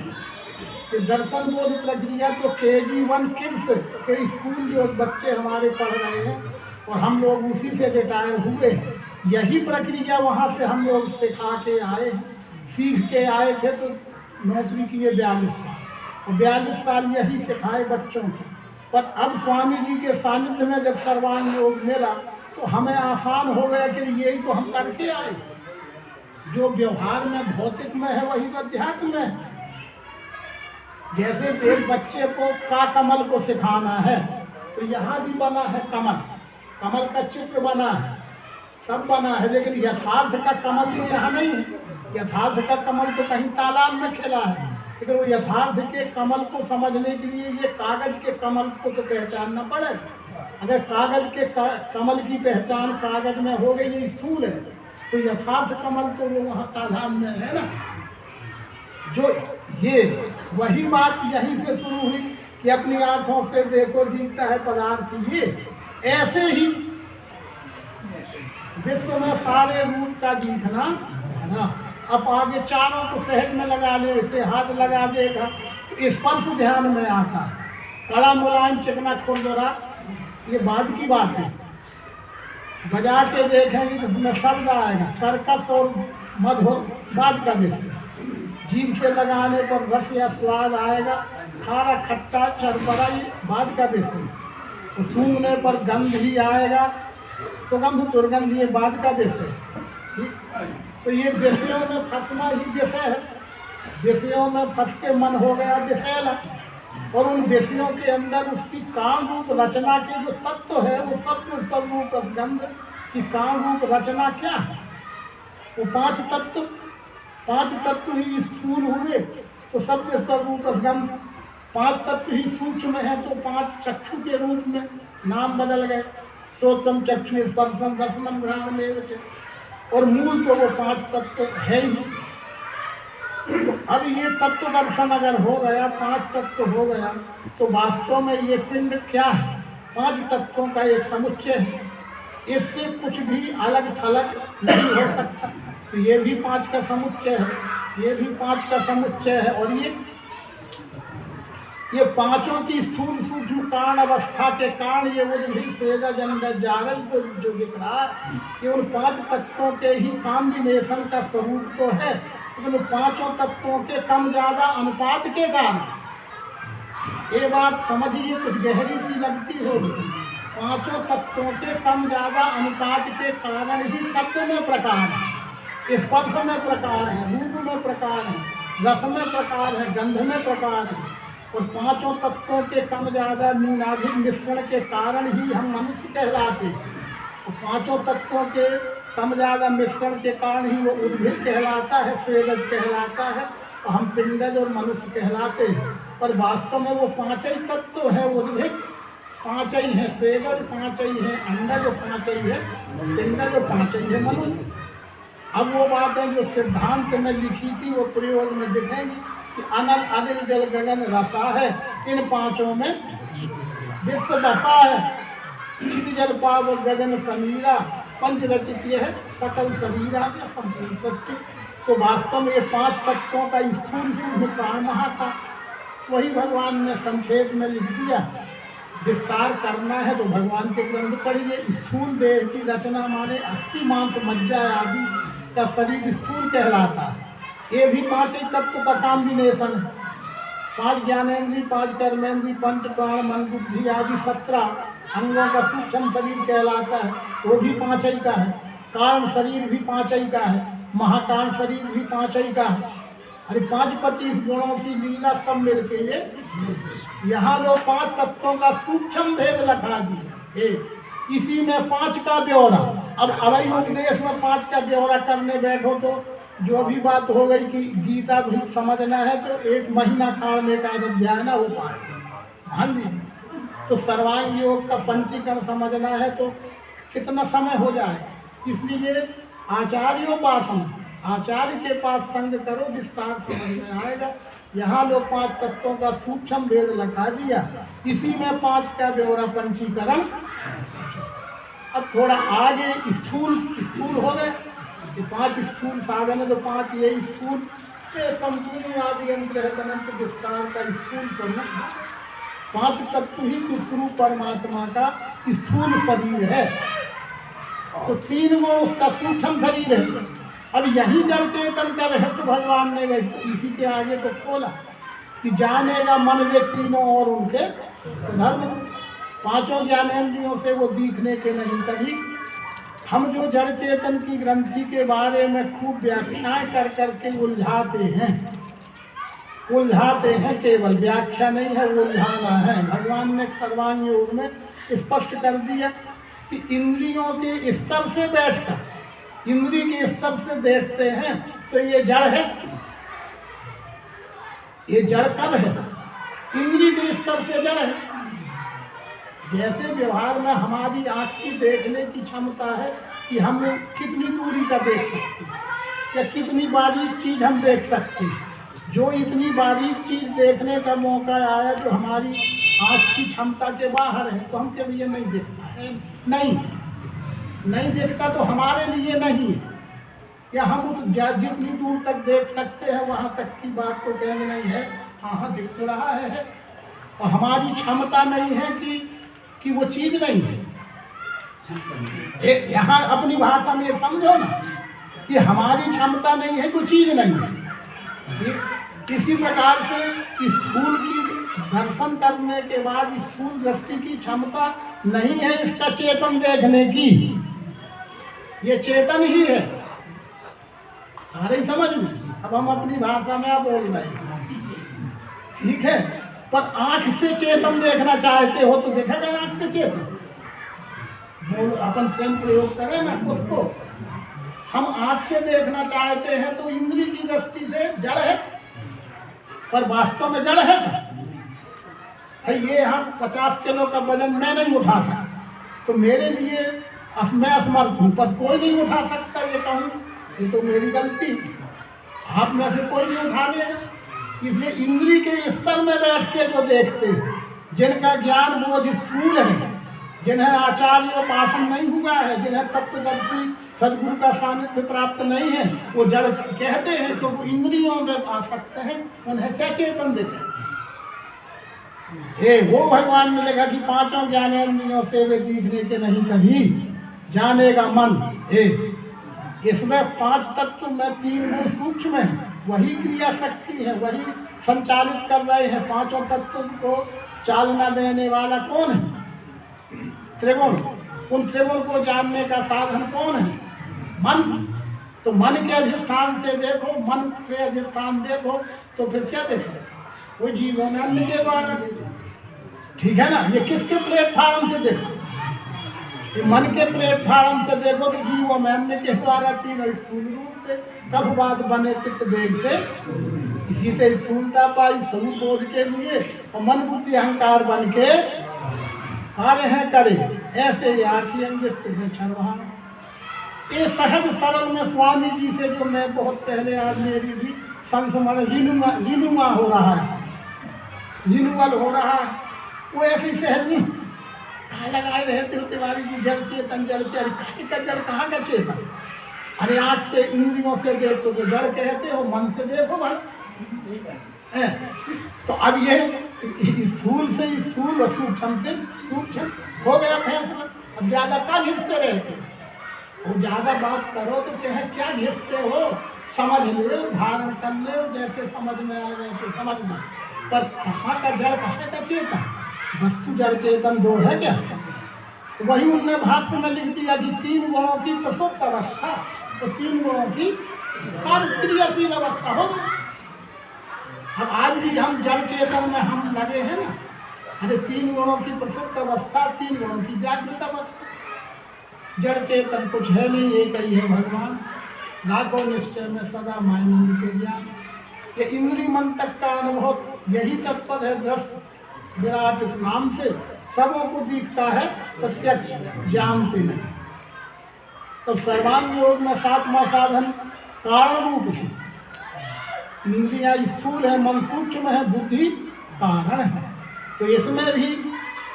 कि दर्शन बोध प्रक्रिया तो KG1 किड्स के स्कूल जो बच्चे हमारे पढ़ रहे हैं और हम लोग उसी से रिटायर हुए हैं, यही प्रक्रिया वहाँ से हम लोग सिखा के आए हैं, सीख के आए थे। तो नौकरी किए 42 साल और 42 साल यही सिखाए बच्चों को। पर अब स्वामी जी के सानिध्य में जब सर्वांग योग मिला तो हमें आसान हो गया कि यही तो हम करके आए। जो व्यवहार में भौतिक में है वही तो अध्यात्म में है। जैसे एक बच्चे को का कमल को सिखाना है तो यहाँ भी बना है कमल, कमल का चित्र बना है, सब बना है, लेकिन यथार्थ का कमल तो यहाँ नहीं है। यथार्थ का कमल तो कहीं तालाब में खिला है, लेकिन वो यथार्थ के कमल को समझने के लिए ये कागज के कमल को तो पहचानना पड़ेगा। अगर कागज के कमल की पहचान कागज में हो गई, ये स्थूल है, तो यथार्थ कमल तो वो वहाँ तालाब में है ना। जो ये वही बात यहीं से शुरू हुई कि अपनी आंखों से देखो दिखता है पदार्थ, ये ऐसे ही विश्व में सारे रूप का दिखना है ना। अब आगे चारों को सहज में लगा ले, इसे हाथ लगा देगा तो स्पर्श ध्यान में आता है। कड़ा मुलायम चिकना खुरदरा, ये बाद की बात है। बजा के देखेंगे तो उसमें शब्द आएगा, कर्कश और मधुर बाद का विषय। जीभ से लगाने पर रस या स्वाद आएगा, खारा खट्टा चरपरा ये बाद का विषय। तो सूंघने पर गंध ही आएगा, सुगंध दुर्गंध ये बाद का विषय। तो ये विषयों में फंसना ही विषय है। विषयों में फंस के मन हो गया विषैला, और उन विषयों के अंदर उसकी काल रूप रचना के जो तत्व है वो शब्द स्पर्श रूप रसगंध की काल रूप रचना क्या है। वो पांच तत्व ही स्थूल हुए तो शब्द स्पर्श रूप रसगंध, 5 तत्व ही सूक्ष्म है तो 5 चक्षु के रूप में नाम बदल गए, श्रोत्रम चक्षु स्पर्शम रसनम घ्राणम एवं च। और मूल तो वो 5 तत्व है ही। तो अब ये तत्व दर्शन अगर हो गया, 5 तत्व हो गया, तो वास्तव में ये पिंड क्या है? 5 तत्वों का एक समुच्चय है। इससे कुछ भी अलग थलग नहीं हो सकता। तो ये भी 5 का समुच्चय है, ये भी 5 का समुच्चय है। और ये पांचों की स्थूल सूक्ष्म कारण अवस्था के कारण ये उद्भिद स्वेदा जन्म जारज जो दिख रहा है, ये उन 5 तत्वों के ही कॉम्बिनेशन का स्वरूप तो है, लेकिन तो 5 तत्वों के कम ज्यादा अनुपात के कारण। ये बात समझिए, कुछ गहरी सी लगती होगी। 5 तत्वों के कम ज्यादा अनुपात के कारण ही शब्द में प्रकार है, स्पर्श में प्रकार है, रूप में प्रकार है, रस में प्रकार है, गंध में प्रकार है। और 5 तत्वों के कम ज्यादा न्यूनाधिक मिश्रण के कारण ही हम मनुष्य कहलाते हैं। तो 5 तत्वों के कम ज्यादा मिश्रण के कारण ही वो उद्भिद कहलाता है, स्वेदज कहलाता है, और हम पिंडज और मनुष्य कहलाते हैं। पर वास्तव में वो 5 ही तत्व है उद्भिद, 5 ही है स्वेदज, 5 ही है अंडज, 5 ही है पिंडज, और 5 ही है मनुष्य। अब वो बात है जो सिद्धांत में लिखी थी वो प्रयोग में दिखेंगी कि अनल अनिल जल गगन रसा है, इन 5 में विश्व बसा है। क्षिति जल पाव गगन समीरा, पंच रचित है सकल शरीरा या संपूर्ण सृष्टि। तो वास्तव में ये 5 तत्वों का स्थूल सूक्ष्म प्राण महा था। वही भगवान ने संक्षेप में लिख दिया। विस्तार करना है तो भगवान के ग्रंथ पढ़िए। स्थूल देह की रचना माने अस्थि मांस मज्जा आदि का शरीर स्थूल कहलाता है। ये भी 5 ही तत्व का कॉम्बिनेशन है। 5 ज्ञानेन्द्रीय, 5 कर्मेंद्रीय, पंच प्राण मन बुद्धि आदि 17 अंगों का सूक्ष्म शरीर कहलाता है, वो भी 5 ही का है। कारण शरीर भी 5 ही का है, महाकारण शरीर भी 5 ही का है। अरे 5-25 गुणों की लीला सब मिलके ये यहाँ लोग 5 तत्वों का सूक्ष्म भेद लगा दिया। इसी में 5 का ब्यौरा। अब अवय उपदेश में 5 का ब्यौरा करने बैठो तो जो भी बात हो गई कि गीता भी समझना है तो 1 महीना काल में का अध्याय ना हो पाए। हाँ जी, तो सर्वांग योग का पंचीकरण समझना है तो कितना समय हो जाए। इसलिए आचार्योपासना, आचार्य के पास संग करो, विस्तार समझ में आएगा। यहाँ लोग 5 तत्वों का सूक्ष्म भेद लगा दिया, इसी में 5 का ब्यौरा पंचीकरण। अब थोड़ा आगे स्थूल हो गए, ये 5 स्थूल साधन है, तो 5 ये स्थूल के संपूर्ण आदि अंतर्गत अनंत विस्तार का स्थूल स्वरूप 5 तत्व ही विश्वरूप परमात्मा का स्थूल शरीर है। तो 3 गुण उसका सूक्ष्म शरीर है। अब यही जड़ चेतन का रहस्य भगवान ने इसी के आगे तो खोला कि जानेगा मन वे तीनों और उनके धर्म, 5 ज्ञानेंद्रियों से वो दिखने के नहीं कभी। हम जो जड़ चेतन की ग्रंथि के बारे में खूब व्याख्याएं कर करके उलझाते हैं, केवल व्याख्या नहीं है, उलझाना है। भगवान ने सर्वांग योग में स्पष्ट कर दिया कि इंद्रियों के स्तर से बैठकर इंद्री के स्तर से देखते हैं तो ये जड़ है। ये जड़ कब है? इंद्री के स्तर से जड़ है। जैसे व्यवहार में हमारी आँख की देखने की क्षमता है कि हम कितनी दूरी का देख सकते हैं या कितनी बारीक चीज हम देख सकते हैं। जो इतनी बारीक चीज देखने का मौका आया जो हमारी आँख की क्षमता के बाहर है, तो हम कभी ये नहीं देखता है, नहीं देखता तो हमारे लिए नहीं है। या हम जितनी दूर तक देख सकते हैं वहाँ तक की बात को कहेंगे नहीं है, हाँ दिख तो रहा है। और हमारी क्षमता नहीं है कि वो चीज नहीं है। यहाँ अपनी भाषा में समझो ना कि हमारी क्षमता नहीं है, कोई चीज नहीं है। इसी प्रकार से स्थूल की दर्शन करने के बाद स्थूल दृष्टि की क्षमता नहीं है इसका चेतन देखने की। ये चेतन ही है। आ रही समझ में? अब हम अपनी भाषा में आप बोल रहे हैं, ठीक है। पर आंख से चेतन देखना चाहते हो तो देखेगा आंख से चेतन। बोलो, अपन स्वयं प्रयोग करें ना खुद को। हम आंख से देखना चाहते हैं तो इंद्री की दृष्टि से जड़ है, पर वास्तव में जड़ है। ये हम 50 किलो का वजन मैं नहीं उठा सकता, तो मेरे लिए मैं असमर्थ हूँ, पर कोई नहीं उठा सकता ये कहूँ, ये तो मेरी गलती। आप में से कोई नहीं उठा लेगा। इसलिए इंद्री के स्तर में बैठ के जो देखते हैं, जिनका ज्ञान बोझ स्थूल है, जिन्हें आचार्योपासन नहीं हुआ है, जिन्हें तत्वदर्शी सदगुरु का सानिध्य प्राप्त नहीं है, वो जड़ कहते हैं तो वो इंद्रियों में आ सकते हैं। उन्हें क्या चेतन देते हैं? वो भगवान ने लिखा कि 5 ज्ञानेंद्रियों से वे दिखने के नहीं कभी, जानेगा मन। इसमें 5 तत्व में 3 गुण सूक्ष्म है, वही क्रिया शक्ति है, वही संचालित कर रहे हैं। 5 तत्व को चालना देने वाला कौन है? त्रिगुण। उन त्रिगुण को जानने का साधन कौन है? मन। तो मन के अधिष्ठान से देखो, मन से अधिष्ठान देखो तो फिर क्या देखो? वो जीवन अन्न के द्वारा, ठीक है ना। ये किसके प्लेटफार्म से देखो? ये मन के प्लेटफार्म से देखो तो जीव में अन्न के द्वारा 3 स्थूल रूप से कब बात बने चित्त वेग से, इसी से स्थूलता पाई स्वरूप बोध के लिए, और मन बुद्धि अहंकार बन के कार्य है करे। ऐसे ये 8 अंग स्थित। ये सहज सरल में स्वामी जी से जो मैं बहुत पहले आज मेरी भी संस्मरण रिनुमा हो रहा है, रिनुअल हो रहा है, वो ऐसी सहज नहीं कहाँ लगाए रहते हो तिवारी जी। जड़ चेतन जड़ चेतन का जड़ कहाँ का चेतन? अरे आँख से इंद्रियों से देखो तो जड़ कहते हो, मन से देखो भाई। तो अब ये स्थूल से स्थूल और सूक्ष्म से सूक्ष्म हो गया फैसला। अब ज्यादा क्या घिसते रहते हो? और ज्यादा बात करो तो क्या घिसते हो? समझ लो, धारण कर लो, जैसे समझ में आए वैसे समझ लो। पर कहाँ का जड़ कहाँ का चेतन? वस्तु जड़ चेतन 2 है क्या? तो वही उसने भाष्य में लिख दिया कि 3 गुणों की प्रसुप्त अवस्था, तो 3 गुणों की क्रियाशील अवस्था हो गई। अब आज भी हम जड़ चेतन में हम लगे हैं ना। अरे 3 गुणों की प्रसुप्त अवस्था, 3 गुणों की जागृत अवस्था। जड़ चेतन कुछ है नहीं, एक ही है भगवान। लाखों निश्चय में सदा मायनंद के ज्ञान। ये इंद्री मन तक का अनुभव यही तत्पर है। दृश्य विराट इस नाम से सबों को दिखता है, प्रत्यक्ष जानते नहीं। तो सर्वांग योग में 7वां साधन कारण रूप से। इंद्रियां स्थूल है, मन सूक्ष्म है, बुद्धि कारण है। तो इसमें भी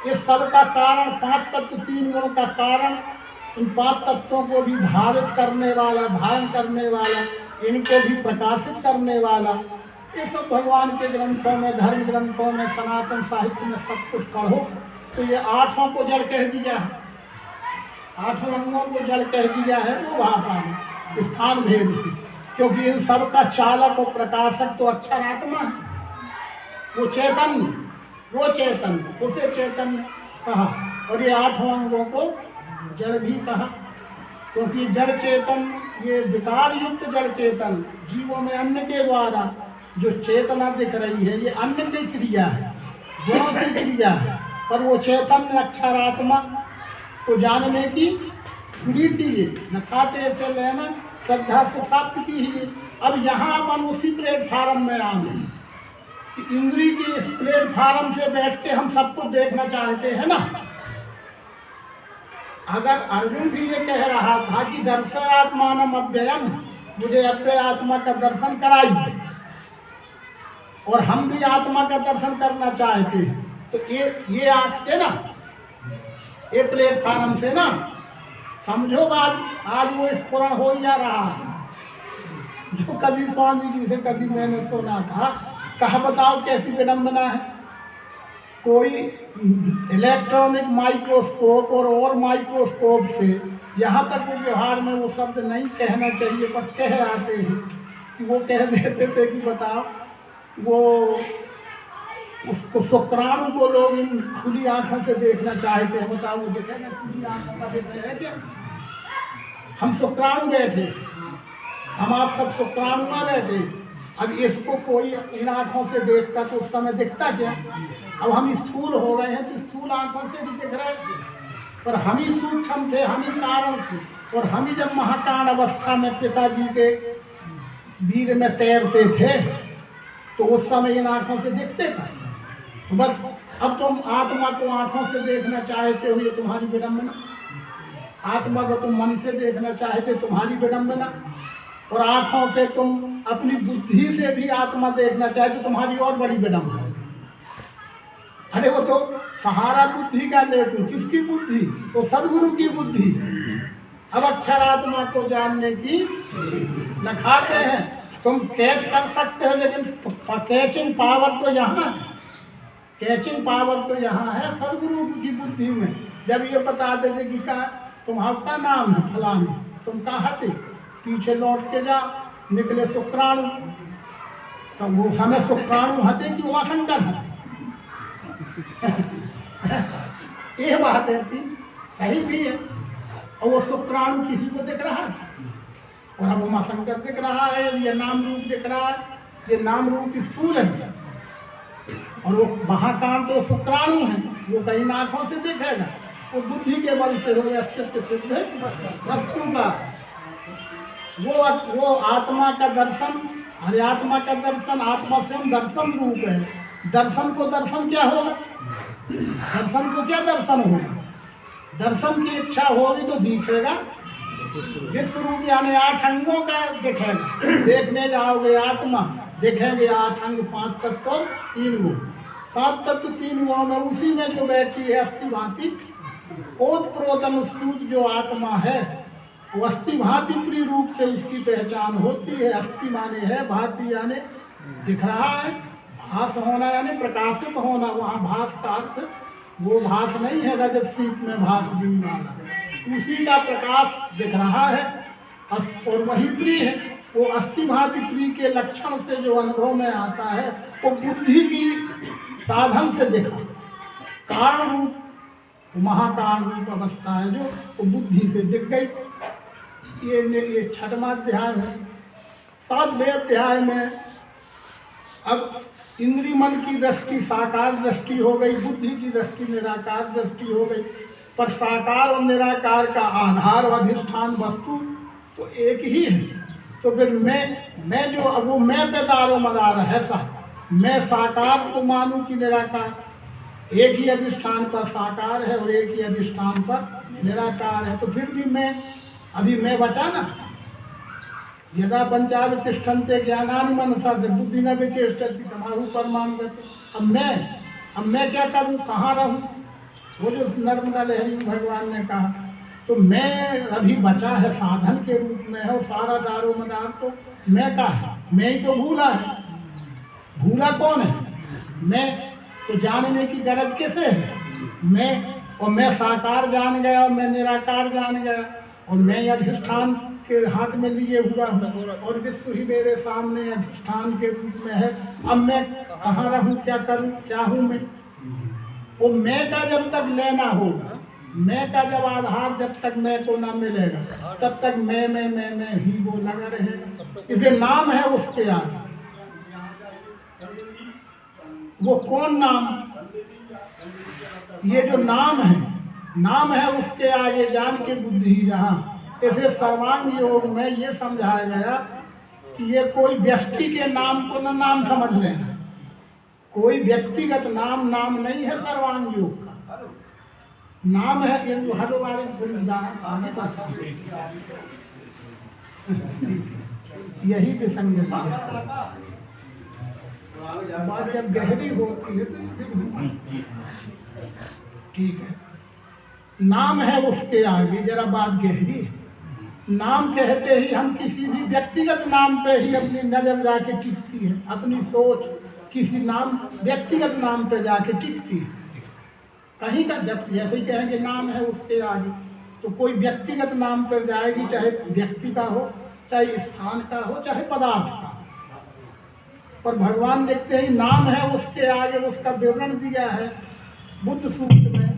ये सब का कारण 5 तत्व 3 गुण का कारण इन 5 तत्वों को भी धारित करने वाला, धारण करने वाला, इनको भी प्रकाशित करने वाला, ये सब भगवान के ग्रंथों में, धर्म ग्रंथों में, सनातन साहित्य में सब कुछ पढ़ो तो ये 8 को जड़ कह दिया है, 8 अंगों को जड़ कह दिया है वो भाषा में स्थान भेद से, क्योंकि इन सब का चालक और प्रकाशक तो अक्षर आत्मा है, वो चैतन्य, उसे चैतन्य कहा। और ये 8 अंगों को जड़ भी कहा, क्योंकि जड़ चेतन, ये विकार युक्त जड़ चेतन जीवों में अन्न के द्वारा जो चेतना दिख रही है, ये अन्न की क्रिया है, गुणों की क्रिया है, पर वो चैतन्य अक्षरात्मा को जानने की स्मृति है, न खाते से लेना श्रद्धा से प्राप्त की ही। अब यहाँ अपन उसी प्लेटफार्म में आ गए कि इंद्री के इस प्लेटफार्म से बैठ के हम सब कुछ देखना चाहते हैं ना। अगर अर्जुन भी ये कह रहा था कि दर्शयात्मानम अव्ययम, मुझे अव्यय आत्मा का दर्शन कराइए, और हम भी आत्मा का दर्शन करना चाहते हैं, तो ये आँख से ना, ये प्लेटफार्म से ना समझो बात, आज वो स्फुरण हो ही जा रहा है। जो कभी स्वामी जी से कभी मैंने सुना था, कहा बताओ कैसी विडम्बना है, कोई इलेक्ट्रॉनिक माइक्रोस्कोप और माइक्रोस्कोप से यहाँ तक वो व्यवहार में वो शब्द नहीं कहना चाहिए पर कह आते हैं कि वो कह देते थे कि बताओ वो उसको शुक्राणु को लोग इन खुली आंखों से देखना चाहते हैं, बताओ वो देखेगा खुली आंखों का विषय है क्या? हम शुक्राणु बैठे, हम आप सब शुक्राणु में बैठे, अब इसको कोई इन आंखों से देखता तो उस समय दिखता क्या? अब हम स्थूल हो गए हैं तो स्थूल आंखों से भी दिख रहे हैं, पर हम ही सूक्ष्म थे, हम ही कारण थे, और हम ही जब महाकाण अवस्था में पिताजी के वीर में तैरते थे तो उस समय इन आंखों से दिखते थे। तो बस अब तुम आत्मा को आंखों से देखना चाहते हो, ये तुम्हारी विडम्बना। आत्मा को तुम मन से देखना चाहते, तुम्हारी विडम्बना। और आंखों से तुम अपनी बुद्धि से भी आत्मा देखना चाहते, तुम्हारी और बड़ी विडम्बना। अरे वो तो सहारा बुद्धि का ले, तुम किसकी बुद्धि? तो सदगुरु की बुद्धि। अब अक्षर आत्मा को जानने की लखाते हैं, तुम कैच कर सकते हो, लेकिन कैचिंग पावर तो यहाँ है, कैचिंग पावर तो यहाँ है सदगुरु की बुद्धि में। जब ये बता देते कि क्या तुम्हारा नाम है फलानी, तुम कहाँ थे, पीछे लौट के जाओ, निकले शुक्राणु, तो वो समय शुक्राणु हते कि उमाशंकर हते? ये बात है थी, सही भी है। और वो शुक्राणु किसी को दिख रहा है, और अब उमाशंकर दिख रहा है, ये नाम रूप दिख रहा है, ये नाम रूप स्थूल है, और वो महाकांत तो शुक्राणु है, वो कहीं आंखों से दिखेगा, वो बुद्धि के बल से हो अस्तित्व सिद्ध वस्तु का। वो आत्मा का दर्शन, अरे आत्मा का दर्शन, आत्मा स्वयं दर्शन रूप है। दर्शन को दर्शन क्या होगा? दर्शन को क्या दर्शन होगा? दर्शन की इच्छा होगी तो दिखेगा विश्व रूप, यानी 8 अंगों का दिखेगा। देखने जाओगे आत्मा, देखेंगे 8 अंग, 5 तत्व 3 गुण, 5 तत्व 3 गुणों में उसी में जो बैठी है अस्थि भांति ओतप्रोत अनुसूत जो आत्मा है, वो अस्थि भांति प्रिय रूप से उसकी पहचान होती है। अस्थि माने है, भांति यानी दिख रहा है, भास होना यानी प्रकाशित होना। वहाँ भास का अर्थ वो भास नहीं है रजत सीप में भास दिन वाला, उसी का प्रकाश दिख रहा है, और वही प्रिय है। वो अस्थि भांति प्रिय के लक्षण से जो अनुभव में आता है वो बुद्धि की साधन से देखा, कारण रूप महाकारण रूप अवस्था है जो वो बुद्धि से दिख गई। ये 6वां अध्याय है। 7वें अध्याय में अब इंद्रिय मन की दृष्टि साकार दृष्टि हो गई, बुद्धि की दृष्टि निराकार दृष्टि हो गई, पर साकार और निराकार का आधार और अधिष्ठान वस्तु तो एक ही है। तो फिर मैं जो अब वो मैं पैदारो मदार है सा, मैं साकार को मानूं कि निराकार? एक ही अधिष्ठान पर साकार है और एक ही अधिष्ठान पर निराकार है, तो फिर भी मैं, अभी मैं बचा ना। यदा पंचावि तिष्ठन्ते ज्ञानानि मनसा से बुद्धि न विचेष्टति तमाहु परमाम गति। अब मैं क्या करूं, कहाँ रहूं? वो जो नर्मदा लहरी भगवान ने कहा तो मैं अभी बचा है साधन के रूप में है, और सारा दारो मदार तो मैं का है, मैं ही तो भूला है। भूला कौन है? मैं। तो जानने की गरज कैसे है? मैं। और मैं साकार जान गया और मैं निराकार जान गया, और मैं अधिष्ठान के हाथ में लिए हुआ हूँ, और विश्व ही मेरे सामने अधिष्ठान के रूप में है। अब मैं कहाँ रहूँ, क्या करूँ, क्या हूँ मैं? वो मैं का जब तक लेना होगा, मैं का जब आधार जब तक मैं को ना मिलेगा, तब तक मैं ही वो लगा रहेगा। इसे नाम है उसके आगे। वो कौन नाम? ये जो नाम है उसके आगे जान के बुद्धि जहाँ। इसे सर्वांग योग में ये समझाया गया कि ये कोई व्यक्ति के नाम को न नाम समझ लेना। कोई व्यक्तिगत नाम नहीं है सर्वांग योग का। नाम है हर वाले यही विसंगति है। बात जब गहरी होती है तो ठीक है। नाम है उसके आगे, जरा बात गहरी है। नाम कहते ही हम किसी भी व्यक्तिगत नाम पे ही अपनी नजर जाके टिकती है, अपनी सोच किसी नाम व्यक्तिगत नाम पे जाके टिकती है। कहीं का जब जैसे ही कहेंगे नाम है उसके आगे, तो कोई व्यक्तिगत नाम पर जाएगी, चाहे व्यक्ति का हो, चाहे स्थान का हो, चाहे पदार्थ का। पर भगवान लिखते हैं नाम है उसके आगे, उसका विवरण दिया है बुद्ध सूत्र में,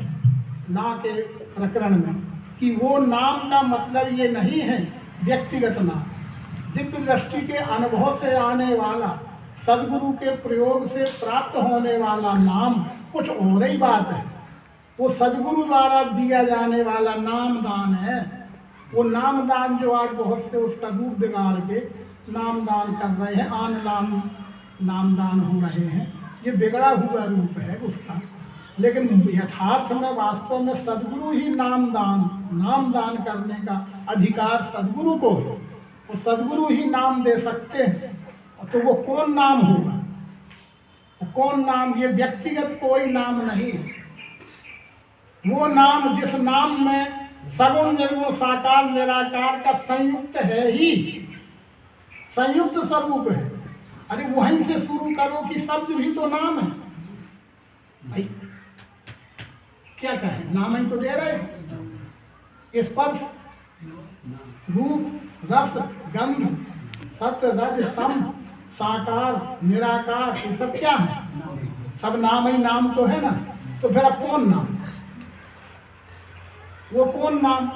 ना के प्रकरण में, कि वो नाम का मतलब ये नहीं है व्यक्तिगत नाम। दिव्य दृष्टि के अनुभव से आने वाला, सदगुरु के प्रयोग से प्राप्त होने वाला नाम कुछ और ही बात है। वो सदगुरु द्वारा दिया जाने वाला नाम दान है। वो नाम दान जो आज बहुत से उसका रूप बिगाड़ के नाम दान कर रहे हैं, आन नाम दान हो रहे हैं, ये बिगड़ा हुआ रूप है उसका। लेकिन यथार्थ में वास्तव में सदगुरु ही नाम दान करने का अधिकार सदगुरु को है। वो सदगुरु ही नाम दे सकते हैं। तो वो कौन नाम होगा? वो कौन नाम? ये व्यक्तिगत कोई नाम नहीं है। वो नाम जिस नाम में सगुण निर्गुण साकार निराकार का संयुक्त है ही, संयुक्त स्वरूप है। अरे वहीं से शुरू करो कि शब्द भी तो नाम है भाई। क्या कहे? नाम ही तो दे रहे। स्पर्श, रूप, रस, गंध, सत्य, रज, तम, साकार, निराकार, ये सब क्या है? सब नाम ही नाम तो है ना। तो फिर अब कौन नाम? वो कौन नाम?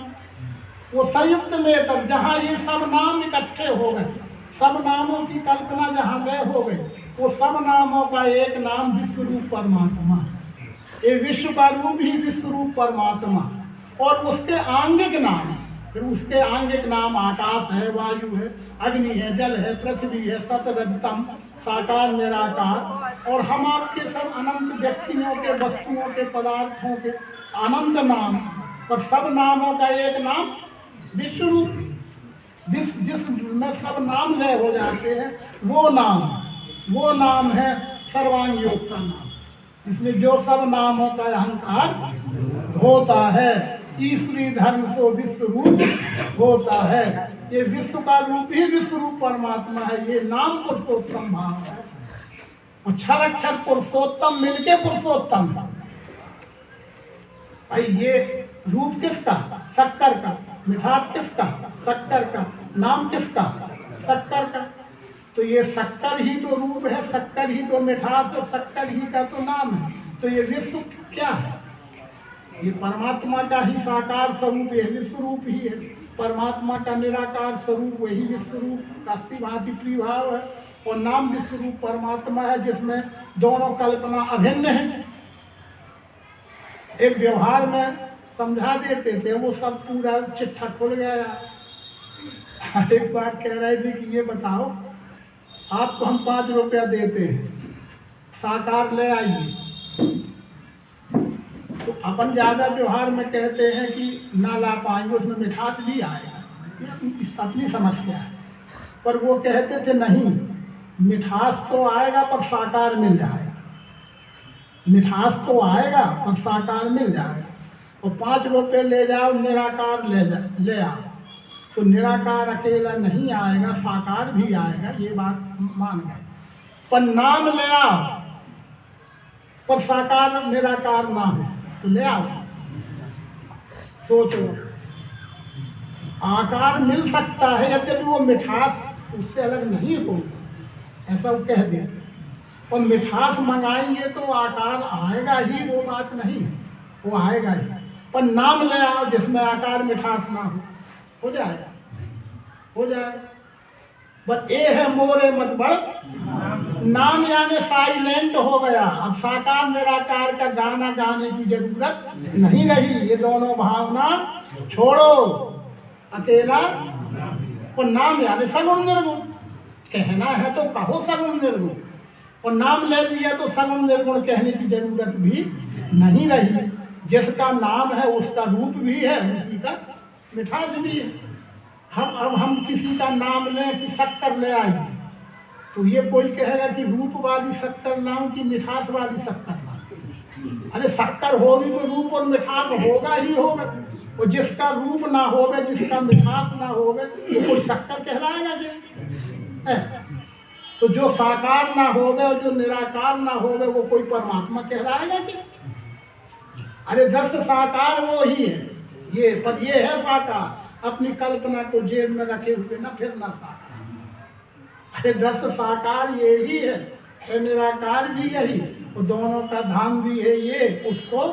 वो संयुक्त में तब जहाँ ये सब नाम इकट्ठे हो गए, सब नामों की कल्पना जहाँ लय हो गई, वो सब नामों का एक नाम विश्व रूप परमात्मा है। ये विश्व का रूप ही विश्व रूप परमात्मा, और उसके आंगिक नाम, फिर उसके आंगिक नाम आकाश है, वायु है, अग्नि है, जल है, पृथ्वी है, सतरजतम, साकार, निराकार, और हम आपके सब अनंत व्यक्तियों के, वस्तुओं के, पदार्थों के अनंत नाम, पर सब नामों का एक नाम विश्व रूप। जिसमें सब नाम लय हो जाते हैं, वो नाम है सर्वांग योग का नाम। इसमें जो सब नामों का अहंकार होता है, ईश्वरी धर्म सो विश्व रूप होता है। ये विश्व का रूप ही विश्व रूप परमात्मा है। ये नाम पुरुषोत्तम भाव है। और क्षर अक्षर पुरुषोत्तम मिलके पुरुषोत्तम है भाई। ये रूप किसका? शक्कर का। मिठास किसका? शक्कर का। नाम किसका? शक्कर का। तो ये शक्कर ही तो रूप है, शक्कर ही तो मिठास है, शक्कर ही का तो नाम है। तो ये विश्व क्या है? ये परमात्मा का ही साकार स्वरूप, ये विश्व रूप ही है। परमात्मा का निराकार स्वरूप वही विश्व रूप अस्थि भांति त्रिभाव है। और नाम विश्व रूप परमात्मा है, जिसमें दोनों कल्पना अभिन्न है। एक व्यवहार में समझा देते थे, वो सब पूरा चिट्ठा खुल गया। एक बार कह रहे थे कि ये बताओ, आपको हम 5 रुपया देते हैं, साकार ले आइए। तो अपन ज़्यादा व्यवहार में कहते हैं कि ना ला पाएंगे, उसमें मिठास भी आएगा, अपनी समस्या है। पर वो कहते थे नहीं, मिठास तो आएगा पर साकार मिल जाएगा। मिठास तो आएगा पर साकार मिल जाएगा। और 5 रुपये ले जाओ निराकार ले आओ, तो निराकार अकेला नहीं आएगा, साकार भी आएगा, ये बात मान गए। पर नाम ले आओ पर साकार निराकार ना हो तो ले आओ। सोचो, आकार मिल सकता है यद्यपि वो मिठास उससे अलग नहीं होगा, ऐसा वो कह दे। और मिठास मंगाएंगे तो आकार आएगा ही, वो बात नहीं है, वो आएगा ही। पर नाम ले आओ जिसमें आकार मिठास ना हो जाएगा, हो जाएगा। बस ये है मोरे मत बढ़ नाम, यानी साइलेंट हो गया। अब साकार निराकार का गाना गाने की जरूरत नहीं रही। ये दोनों भावना छोड़ो, अकेला और नाम यानी सगुण निर्गुण। कहना है तो कहो सगुण निर्गुण, और नाम ले दिया तो सगुण निर्गुण कहने की जरूरत भी नहीं रही। जिसका नाम है उसका रूप भी है, उसी का मिठास भी है। हम किसी का नाम लें कि शक्कर ले आएंगे, तो ये कोई कहेगा कि रूप वाली शक्कर लाऊं कि मिठास वाली शक्कर लाऊं। अरे शक्कर होगी तो रूप और मिठास होगा ही होगा, और जिसका रूप ना होगा, जिसका मिठास ना होगा, तो कोई शक्कर कहलाएगा जी। तो जो साकार ना होगा और जो निराकार ना होगा, वो कोई परमात्मा कहलाएगा कि? अरे दर्श साकार वो ही है, ये पर ये है साकार, अपनी कल्पना को जेब में रखे हुए ना फिरना साकार। अरे दर्श साकार ये ही है निराकार भी यही, और दोनों का धाम भी है ये, उसको